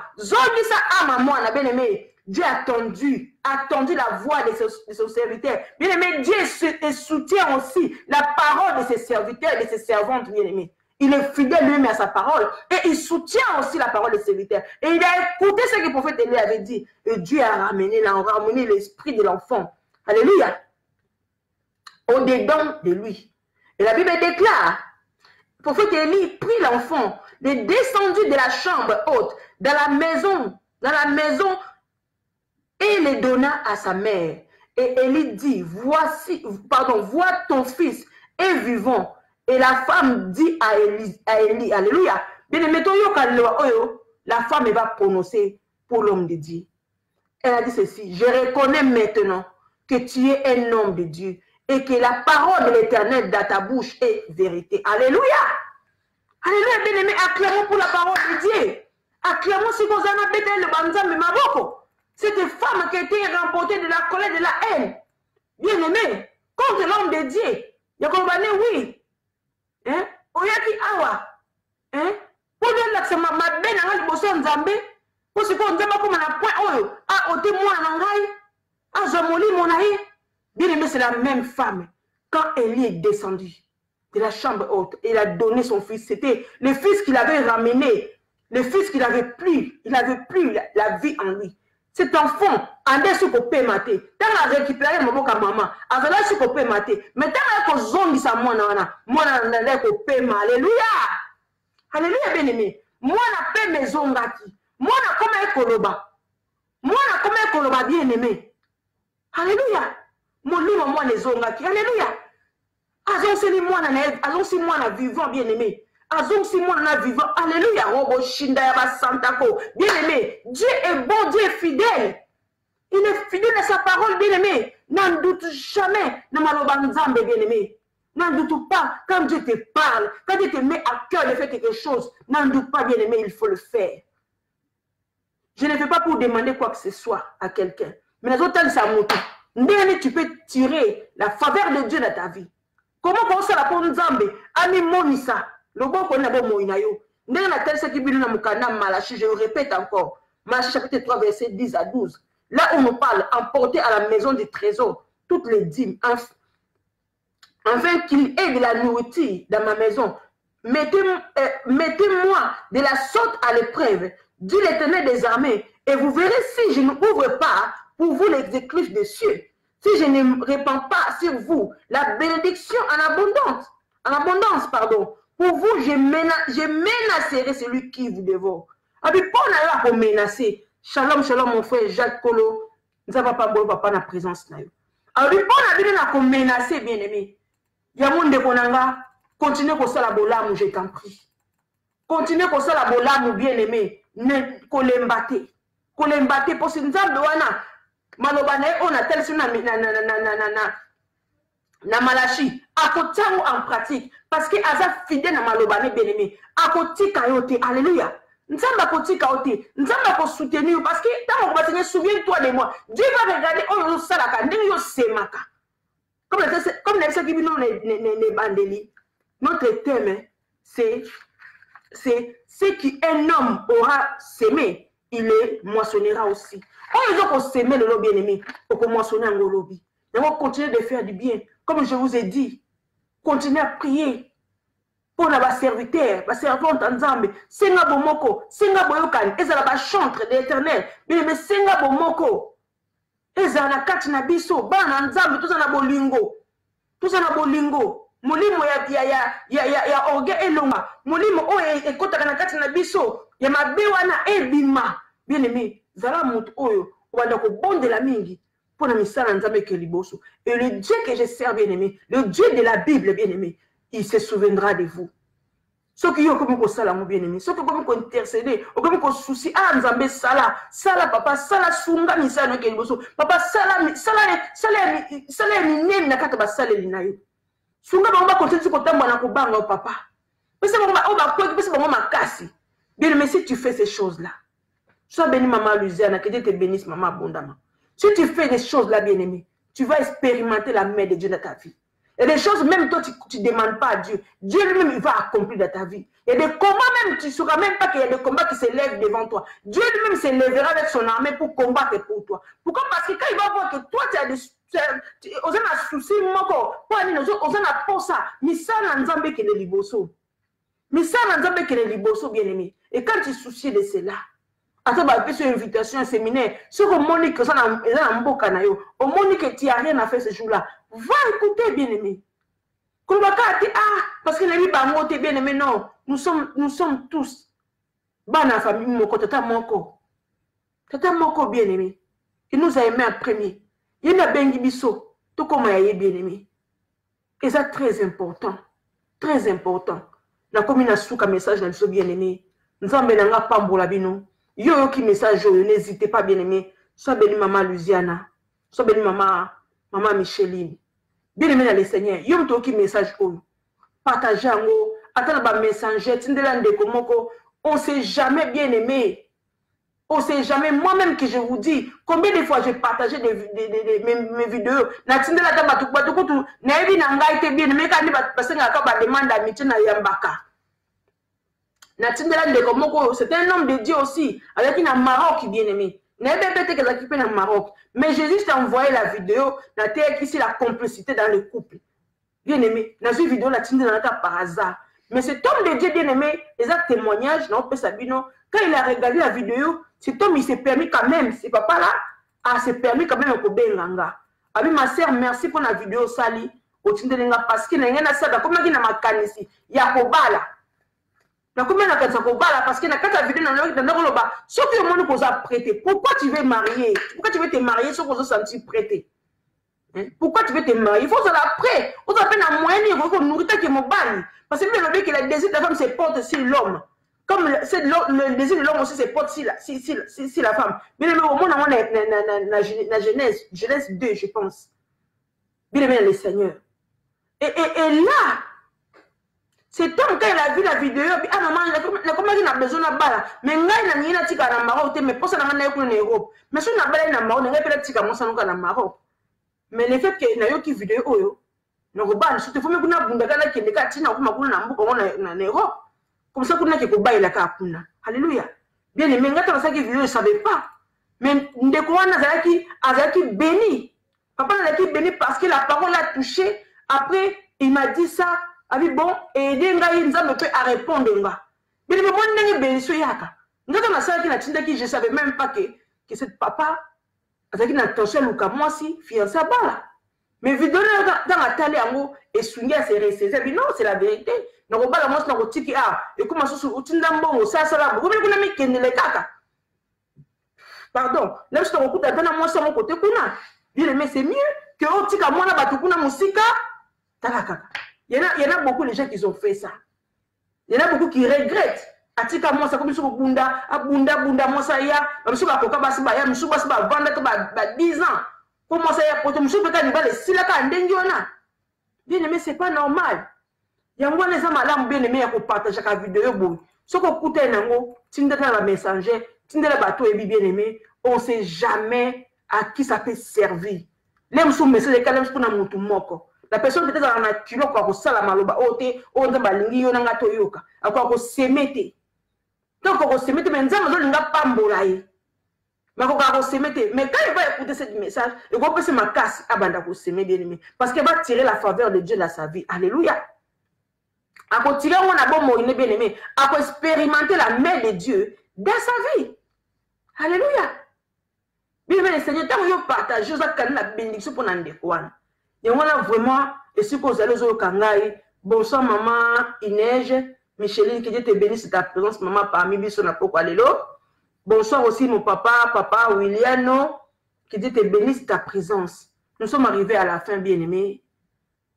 à moi, bien aimé. Dieu a attendu la voix de ses serviteurs. Bien aimé, Dieu soutient aussi la parole de ses serviteurs et de ses servantes, bien aimé. Il est fidèle lui-même à sa parole et il soutient aussi la parole de ses serviteurs. Et il a écouté ce que le prophète Élie avait dit. Et Dieu a ramené l'esprit de l'enfant. Alléluia. Au-dedans de lui. Et la Bible déclare, le prophète Élie prit l'enfant, est descendu de la chambre haute, dans la maison, et le donna à sa mère. Et Élie dit, vois ton fils est vivant. Et la femme dit à Élie, alléluia, bien aimé, la femme va prononcer pour l'homme de Dieu. Elle a dit ceci, je reconnais maintenant que tu es un homme de Dieu. Et que la parole de l'Éternel dans ta bouche est vérité. Alléluia. Alléluia, bien aimé, acclamons pour la parole de Dieu. Acclamons si vous en avez le banzam de Maboko. Cette femme qui a été remportée de la colère, de la haine. Bien aimé, contre l'homme de Dieu. Il y a compris, oui. Hein? Oyaki awa. Hein? Pour dire que c'est ma belle dans le bosso en Zambé. Pour ce qu'on dit, comme on a point, oyo. Ah, au témoin en rail. Ah, Zomoli, mon aïe. Bien aimé, c'est la même femme. Quand Élie est descendu de la chambre haute, il a donné son fils. C'était le fils qu'il avait ramené. Le fils qu'il avait plus. Il n'avait plus la vie en lui. Cet enfant, en dessous qu'on peut mater. Tant qu'il a récupéré mon boca maman, en dessous qu'on peut mater. Mais tant qu'il a zombie sa moi qu'on peut mater. Alléluia. Alléluia, bien aimé. Moi, je peux me zongaki. Moi, je comme un koloba. Moi, je comme un koloba, bien aimé. Alléluia. Mon lit, moi, les zongaki. Alléluia. Azon si moi, vivant, bien aimé. Azon si moi, vivant. Alléluia. Robo Shinda Yaba Santako. Bien aimé. Dieu est bon, Dieu est fidèle. Il est fidèle à sa parole, bien aimé. N'en doute jamais. Namalobanzambe, bien aimé. N'en doute pas, quand Dieu te parle, quand Dieu te met à cœur de faire quelque chose, n'en doute pas, bien-aimé, il faut le faire. Je ne fais pas pour demander quoi que ce soit à quelqu'un. Mais les autres, ça monte. Tu peux tirer la faveur de Dieu dans ta vie. Comment on se la pour Nzambe? Ami Monissa. Le bon qu'on a bon Moïnayo. Je répète encore. Malachie chapitre 3, verset 10 à 12. Là où on nous parle, emporter à la maison du trésor toutes les dîmes, afin qu'il ait de la nourriture dans ma maison. Mettez-moi de la sorte à l'épreuve, dit l'Éternel des armées, et vous verrez si je n'ouvre pas pour vous les écluses des cieux, si je ne répands pas sur vous la bénédiction en abondance, pardon. Pour vous, je menacerai celui qui vous dévore. Ah bien, pour n'a pas menacer. Shalom, shalom, mon frère Jacques Kolo. Nous n'avons pas beau papa dans la présence. Ah bien, pour n'a pas menacer, bien aimé. Il y a monde de continuez comme ça la bolam, je t'en prie. Continuez comme ça la bolam, bien aimé. Ne kolembate. Kolembate, pour ce que nous avons malobane, on a tel sur na Malachie. À côté en pratique. Parce que Aza fidèle na malobane, bien aimé. À côté kayote. Alléluia. Nous sommes à côté kayote. Nous sommes à soutenir. Parce que dans mon bâtiment, souviens-toi de moi. Dieu va regarder, oh, yo salaka, yo semaka. Comme les gens qui nous les bandeli. Notre thème, c'est ce qu'un homme aura sémé, il les moissonnera aussi. On les a sémé le lobby bien-aimé, pour moissonner un lobby. Et on va continuer de faire du bien. Comme je vous ai dit, continuez à prier pour la serviteur, la servante en Zambie. Senga bomoko, senga boyokan, et ça la chantre de l'éternel. Mais senga bomoko, et ça la katina biso, ban en Zambie, tout ça na bolingo. Tout ça na bolingo. Molimo ya orgue elonga. Molimo o ekota kana kati na biso. Ya mabewa na ebima. Bien aimé, zala mutu oyo. Wanda ko bonde la mingi. Pour na misala nzambe ke liboso. Et le Dieu que je sers, bien aimé, le Dieu de la Bible, bien aimé, il se souviendra de vous. Ceux qui ont comme ça, bien aimé, ceux qui ont comme intercéder, comme souci, ah, nzambe sala, sala papa, sala sunga misala ke liboso. Papa sala minene na kata ba sala linayo. Sunga ba continuer de côté na kubanga au papa. Mais c'est bon makasi. Bien mais si tu fais ces choses-là, sois béni maman Luziana, que Dieu te bénisse maman abondamment. Si tu fais des choses-là, bien aimé, tu vas expérimenter la main de Dieu dans ta vie. Il y a des choses, même toi, tu ne demandes pas à Dieu. Dieu lui-même, il va accomplir dans ta vie. Il y a des combats même, tu ne sauras même pas qu'il y a des combats qui se lèvent devant toi. Dieu lui-même se lèvera avec son armée pour combattre pour toi. Pourquoi? Parce que quand il va voir que toi, tu as des soucis, bien aimé. Et quand tu soucies de cela, attends, bah, sur invitation, un séminaire, ce que Monique, ça n'a un beau canaillot, au Monique, tu n'as rien à faire ce jour-là. Va écouter, bien aimé. Parce que les gens t'es bien aimé, non. Nous sommes tous. Bana famille, mon côté, tata moko, bien aimé. Il nous a aimé en premier. Il y a bengi biso, tout comme il est bien aimé. Et ça, très important. Très important. La combinaison de message, nous sommes bien aimés. Nous sommes bien aimés. Yo qui message, n'hésitez pas, bien aimé. Sois béni maman Luziana. Sois béni maman Micheline. Bien aimé dans le Seigneur. Yo m'to qui message, partagez en haut. Attends, ba messenger. On ne s'est jamais bien aimé. On ne sait jamais, moi-même que je vous dis, combien de fois j'ai partagé mes vidéos. Natindela ta batukutu, na ebi na ngai te bien, mais quand il va passer à la demande d'amitié na yambaka. Natindela ndeko moko, c'est un homme de Dieu aussi, avec un Maroc bien aimé. Na ebi bete que s'occupe dans Maroc. Mais Jésus t'a envoyé la vidéo, na terre ici la complicité dans le couple. Bien aimé, dans une vidéo la tindela ta par hasard. Mais cet homme de Dieu bien aimé, les actes témoignages, non, Sabino, quand il a regardé la vidéo, cet homme, il s'est permis quand même, ce papa-là, s'est permis quand même au Benganga. Abi ma sœur, merci pour la vidéo sali. Au Tindelenga, parce qu'il n'y a pas de ça, comme il y a ma canisi, il y a Kobala. Il y a combien de Kobala, parce qu'il y a quatre vidéos dans le bas. Sauf que le monde nous a prêté. Pourquoi tu veux marier? Pourquoi tu veux te marier sauf qu'on se sentit prêté? Pourquoi tu veux te marier? Il faut se la prêter. On s'appelle un moyen de nourrir qui est mon ban. Parce que le mec, il a le désir de la femme se porte sur l'homme. Comme le désir de l'homme aussi se porte sur la femme. Bien aimé, au moins, la Genèse 2, je pense. Bien aimé, le Seigneur. Et là, cet homme, quand il a vu la vidéo, ah maman, comment il a besoin de balle? Mais il a dit qu'il a Maroc, mais pour ça, il a en Europe. Mais si on a balle dans Maroc, il a dit qu'il a Maroc. Mais le fait qu'il y a une vidéo, il faut que vous en Europe. Comme ça, vous n'avez pas de balle. Alléluia. Bien aimé, quand ça vidéo, ne savait pas. Mais Ndekouana Azaki béni. Papa Azaki béni parce que la parole a touché. Après, il m'a dit ça. Abi bon, et Denga Inza me peut à répondre. Mais le moment où béni soyaka. Nous avons ça qui n'a tinda qui je savais même pas que cette papa Azaki n'a touché Luka moi si fiancé bala. Mais vidéo dans la télé en et souligné à ses récits. Non, c'est la vérité. Nous avons pas la moitié dans le tiki ah et comment ça sur tinda bon ça là. Vous voulez qu'on a mis qu'elle ne les kaka. Pardon, là je te recoute à moi sur mon côté kuna. Bien mais c'est mieux que au tika moi là batukuna musika. Talakaka. Il y en a beaucoup de gens qui ont fait ça. Il y en a beaucoup qui regrettent. Atika moi ça comme sur bunda, bunda moi ça ya, monsieur ba koka basi ba ya, monsieur basi ba vendre que ba 10 ans. Comment ça ya pour monsieur peut être les silaka ndengiona. Bien aimé c'est pas normal. Il y a les gens malades bien aimé à partager la vidéo bon. Ce qu'on coûte nango, tinde dans la messenger, tinde la bateau et bien aimé, on sait jamais à qui ça peut servir. Les sous message les calmes pour na mutu moko. La personne peut-être dans la nature quoi ko sala maloba ote o nzamba lingi yo nanga toyoka akwa ko semete donc ko semete mais nzamba zo linga pambola yi mais ko semete mais quand il va écouter ce message il va passer ma casse abanda ko semer bien aimé parce qu'il va tirer la faveur de Dieu dans sa vie. Alléluia. À continuer on a bon moïne bien aimé à expérimenter la main de Dieu dans sa vie. Alléluia. Bien aimé le Seigneur tant que partage ça quand la bénédiction pour n'andekwana. Et on a vraiment, et si vous allez au Kangaï, bonsoir maman Inège, Micheline, que Dieu te bénisse ta présence, maman parmi Bissou na poko allélo. Bonsoir aussi mon papa Williano, que Dieu te bénisse ta présence. Nous sommes arrivés à la fin, bien aimés.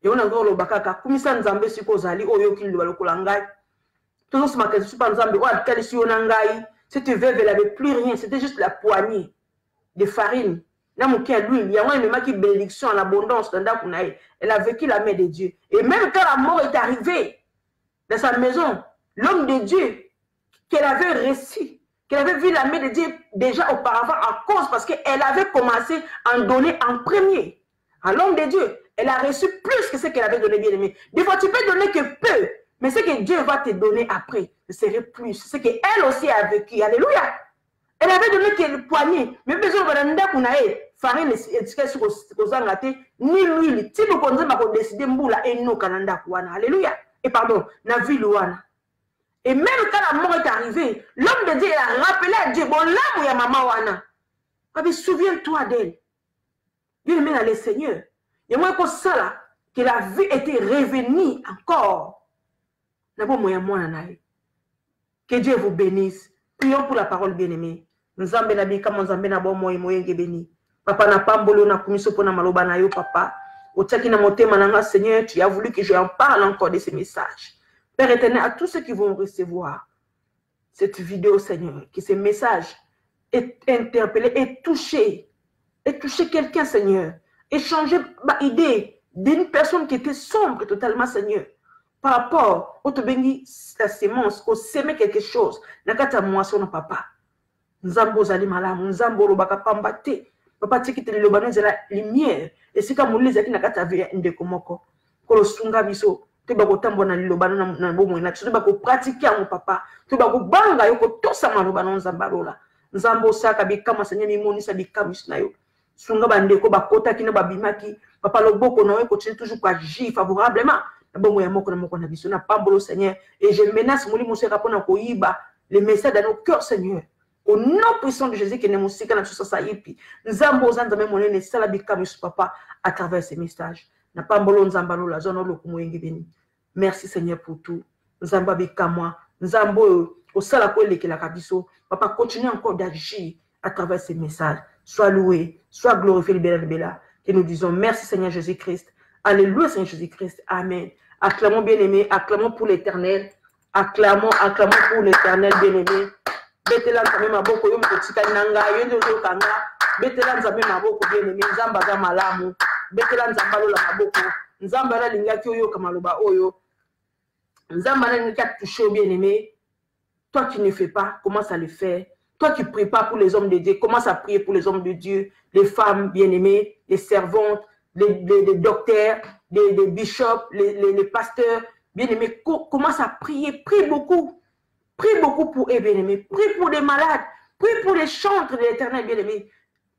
Et on a encore le bakaka, comme ça nous avons si vous allez au yoki le balokolangaï. Toujours ce matin, je suis pas nous avons quel si on angaï. Cette veuve, elle n'avait plus rien, c'était juste la poignée de farine. Il y a une qui bénédiction en abondance. Elle a vécu la main de Dieu. Et même quand la mort est arrivée dans sa maison, l'homme de Dieu qu'elle avait reçu, qu'elle avait vu la main de Dieu déjà auparavant à cause parce qu'elle avait commencé à en donner en premier. À l'homme de Dieu, elle a reçu plus que ce qu'elle avait donné, bien aimé. Des fois, tu peux donner que peu, mais ce que Dieu va te donner après, ce serait plus. Ce qu'elle aussi a vécu. Alléluia. Elle avait donné qu'elle poignée, mais besoin de farine ni l'huile. Si vous avez décidé de alléluia. Et pardon, na ville wana. Et même quand la mort est arrivée, l'homme de Dieu a rappelé à Dieu, bon l'âme ya maman wana. Souviens-toi d'elle. Bien aimé dans le Seigneur. Il y a moins que ça là, que la vie était revenue encore. Que Dieu vous bénisse. Prions pour la parole bien-aimée. Nzambe na bika nzambe na bo moyo moyenge béni. Papa na pambolo na kumiso pona maloba na yo papa. Otaki na motema nanga Seigneur, tu as voulu que je en parle encore de ces messages. Père éternel, à tous ceux qui vont recevoir cette vidéo Seigneur, que ces messages est interpellé et touché quelqu'un Seigneur, et changer l'idée d'une personne qui était sombre totalement Seigneur. Par rapport au Tobengi, la sémence, au s'aimer quelque chose, nakata moisson papa. Nzambo zali malamu, nzambo lobaka pambate. Papa tiki te lobano zela lumière. Et c'est comme les zaki nakata vie ndeko moko. Kolo sunga biso, te bako tambo na lobano na bomo na tu bako pratiquer mon papa. Tu bako banga yoko tosa malobano nzambalola. Nzambo saka bikama senya mimoni sa bikama yo. Sunga bandeko bakota kina babimaki. Papa loboko na we continue toujours à agir favorablement. Bon moya moko na biso na pambolo Seigneur. Et je menace moli mo seka pona koyiba les messages dans nos cœurs Seigneur. Au nom puissant de Jésus qui est musika na tout ça yipi. Nzambo zanda même monene sala bikama papa à travers ces messages. Na pambolo nzambalo la zone lo kumoyengi beni. Merci Seigneur pour tout. Nzamba bikama, nzambo au sala ko lekela kabiso. Papa continue encore d'agir à travers ces messages. Sois loué, sois glorifié le bela. Que nous disons merci Seigneur Jésus-Christ. Alléluia Seigneur Jésus-Christ. Amen. Acclamons bien-aimé, acclamons pour l'Éternel. Acclamons pour l'Éternel bien-aimé. Betela nzambe maboko yo mkotika nanga yo ndio kanga. Betela nzambe maboko bien-aimé, nzamba za malamu. Betela nzamba lola maboko. nzamba na lingaki oyo kamaloba oyo nzamba na lingaki a touché bien aimé. Toi qui ne fais pas, commence à le faire. Toi qui ne pries pas pour les hommes de Dieu, commence à prier pour les hommes de Dieu, les femmes bien-aimées, les servantes, les docteurs, les bishops, les pasteurs bien-aimés. Commence à prier, prie beaucoup. Prie beaucoup pour eux bien-aimés. Prie pour les malades. Prie pour les chantres de l'Éternel bien-aimés.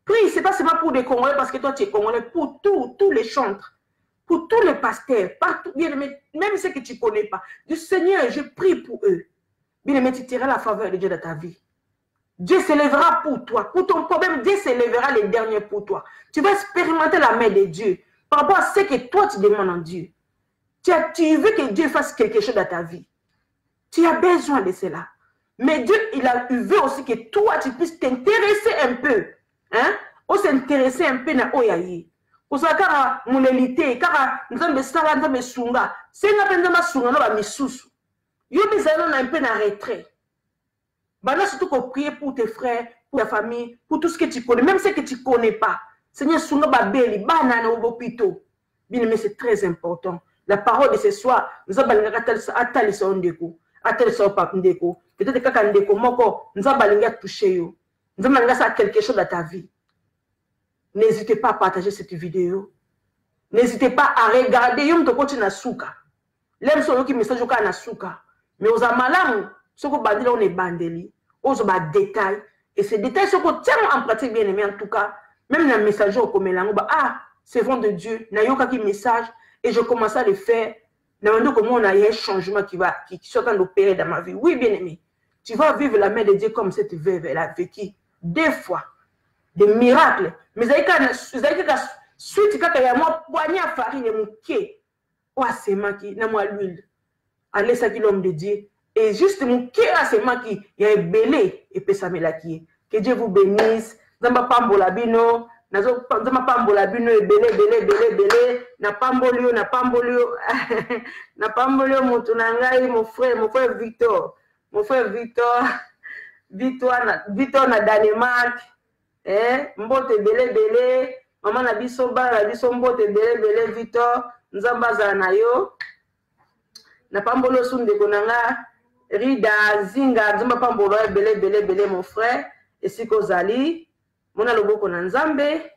Prie, ce n'est pas seulement pour des Congolais parce que toi tu es Congolais, pour tous les chantres, pour tous les pasteurs, partout bien-aimés, même ceux que tu ne connais pas. Du Seigneur, je prie pour eux. Bien-aimé, tu tireras la faveur de Dieu dans ta vie. Dieu s'élèvera pour toi. Pour ton problème, Dieu s'élèvera les derniers pour toi. Tu vas expérimenter la main de Dieu par rapport à ce que toi tu demandes en Dieu. Tu veux que Dieu fasse quelque chose dans ta vie. Tu as besoin de cela. Mais Dieu, il veut aussi que toi, tu puisses t'intéresser un peu. Hein? Ou s'intéresser un peu dans Oyayi. Pour ça, car mon élité, car nous avons des salades, nous avons des sunga. C'est une peine de ma sunga, nous avons des sous. Yo bizarre un peu en retrait. Maintenant, surtout qu'on prie pour tes frères, pour ta famille, pour tout ce que tu connais, même ce que tu ne connais pas. Seigneur, sunga babeli, banana ou bopito. Bien aimé, c'est très important. La parole de ce soir, nous avons atali sa ondeko, atali sa papindeko. Peut-être que quand ndeko moko, nous avons touché yo. Nous avons quelque chose dans ta vie. N'hésitez pas à partager cette vidéo. N'hésitez pas à regarder. Yo mtoko tina suka. L'aime sur qui message au na suka. Mais aux amalamu, ce que bandit on est bandeli, aux détails. Et ces détails sont tellement en pratique bien aimé en tout cas. Même dans le message au comme c'est vrai de Dieu. N'a qui message et je commence à le faire. N'a comment on a un changement qui soit en train d'opérer dans ma vie. Oui bien aimé, tu vas vivre la main de Dieu comme cette veuve elle a vécu 2 fois des miracles. Mais suite quand il y a moi poignée à farine et mon pied, ou à ses maki, n'a moi l'huile. Allez ça qui l'homme de Dieu. Et juste mon cœur à ses maki, il y a un belé et puis ça me l'a qui. Que Dieu vous bénisse. Zamba pambola bino, zamba pambola bino et belé, na pambolio, na pambolio mon tunangai, mon frère Victor, Victor na Danemark, mbote belé, maman na biso ba na biso mbote belé Victor, nzamba za na yo, na pambolo sunde konanga, Rida Zinga, nzamba pambolo belé mon frère, et si kozali, mona loboko na nzambe,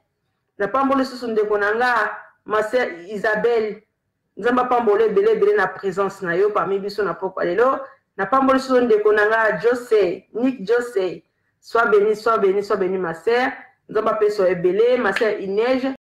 na pambolo sunde konanga, ma sœur Isabelle, nzamba pambolo belé na présence na yo parmi biso na poko alelo, na pambolo sunde konanga José, Nick José, sois béni ma sœur, nzamba peso ebele, ma sœur Inège.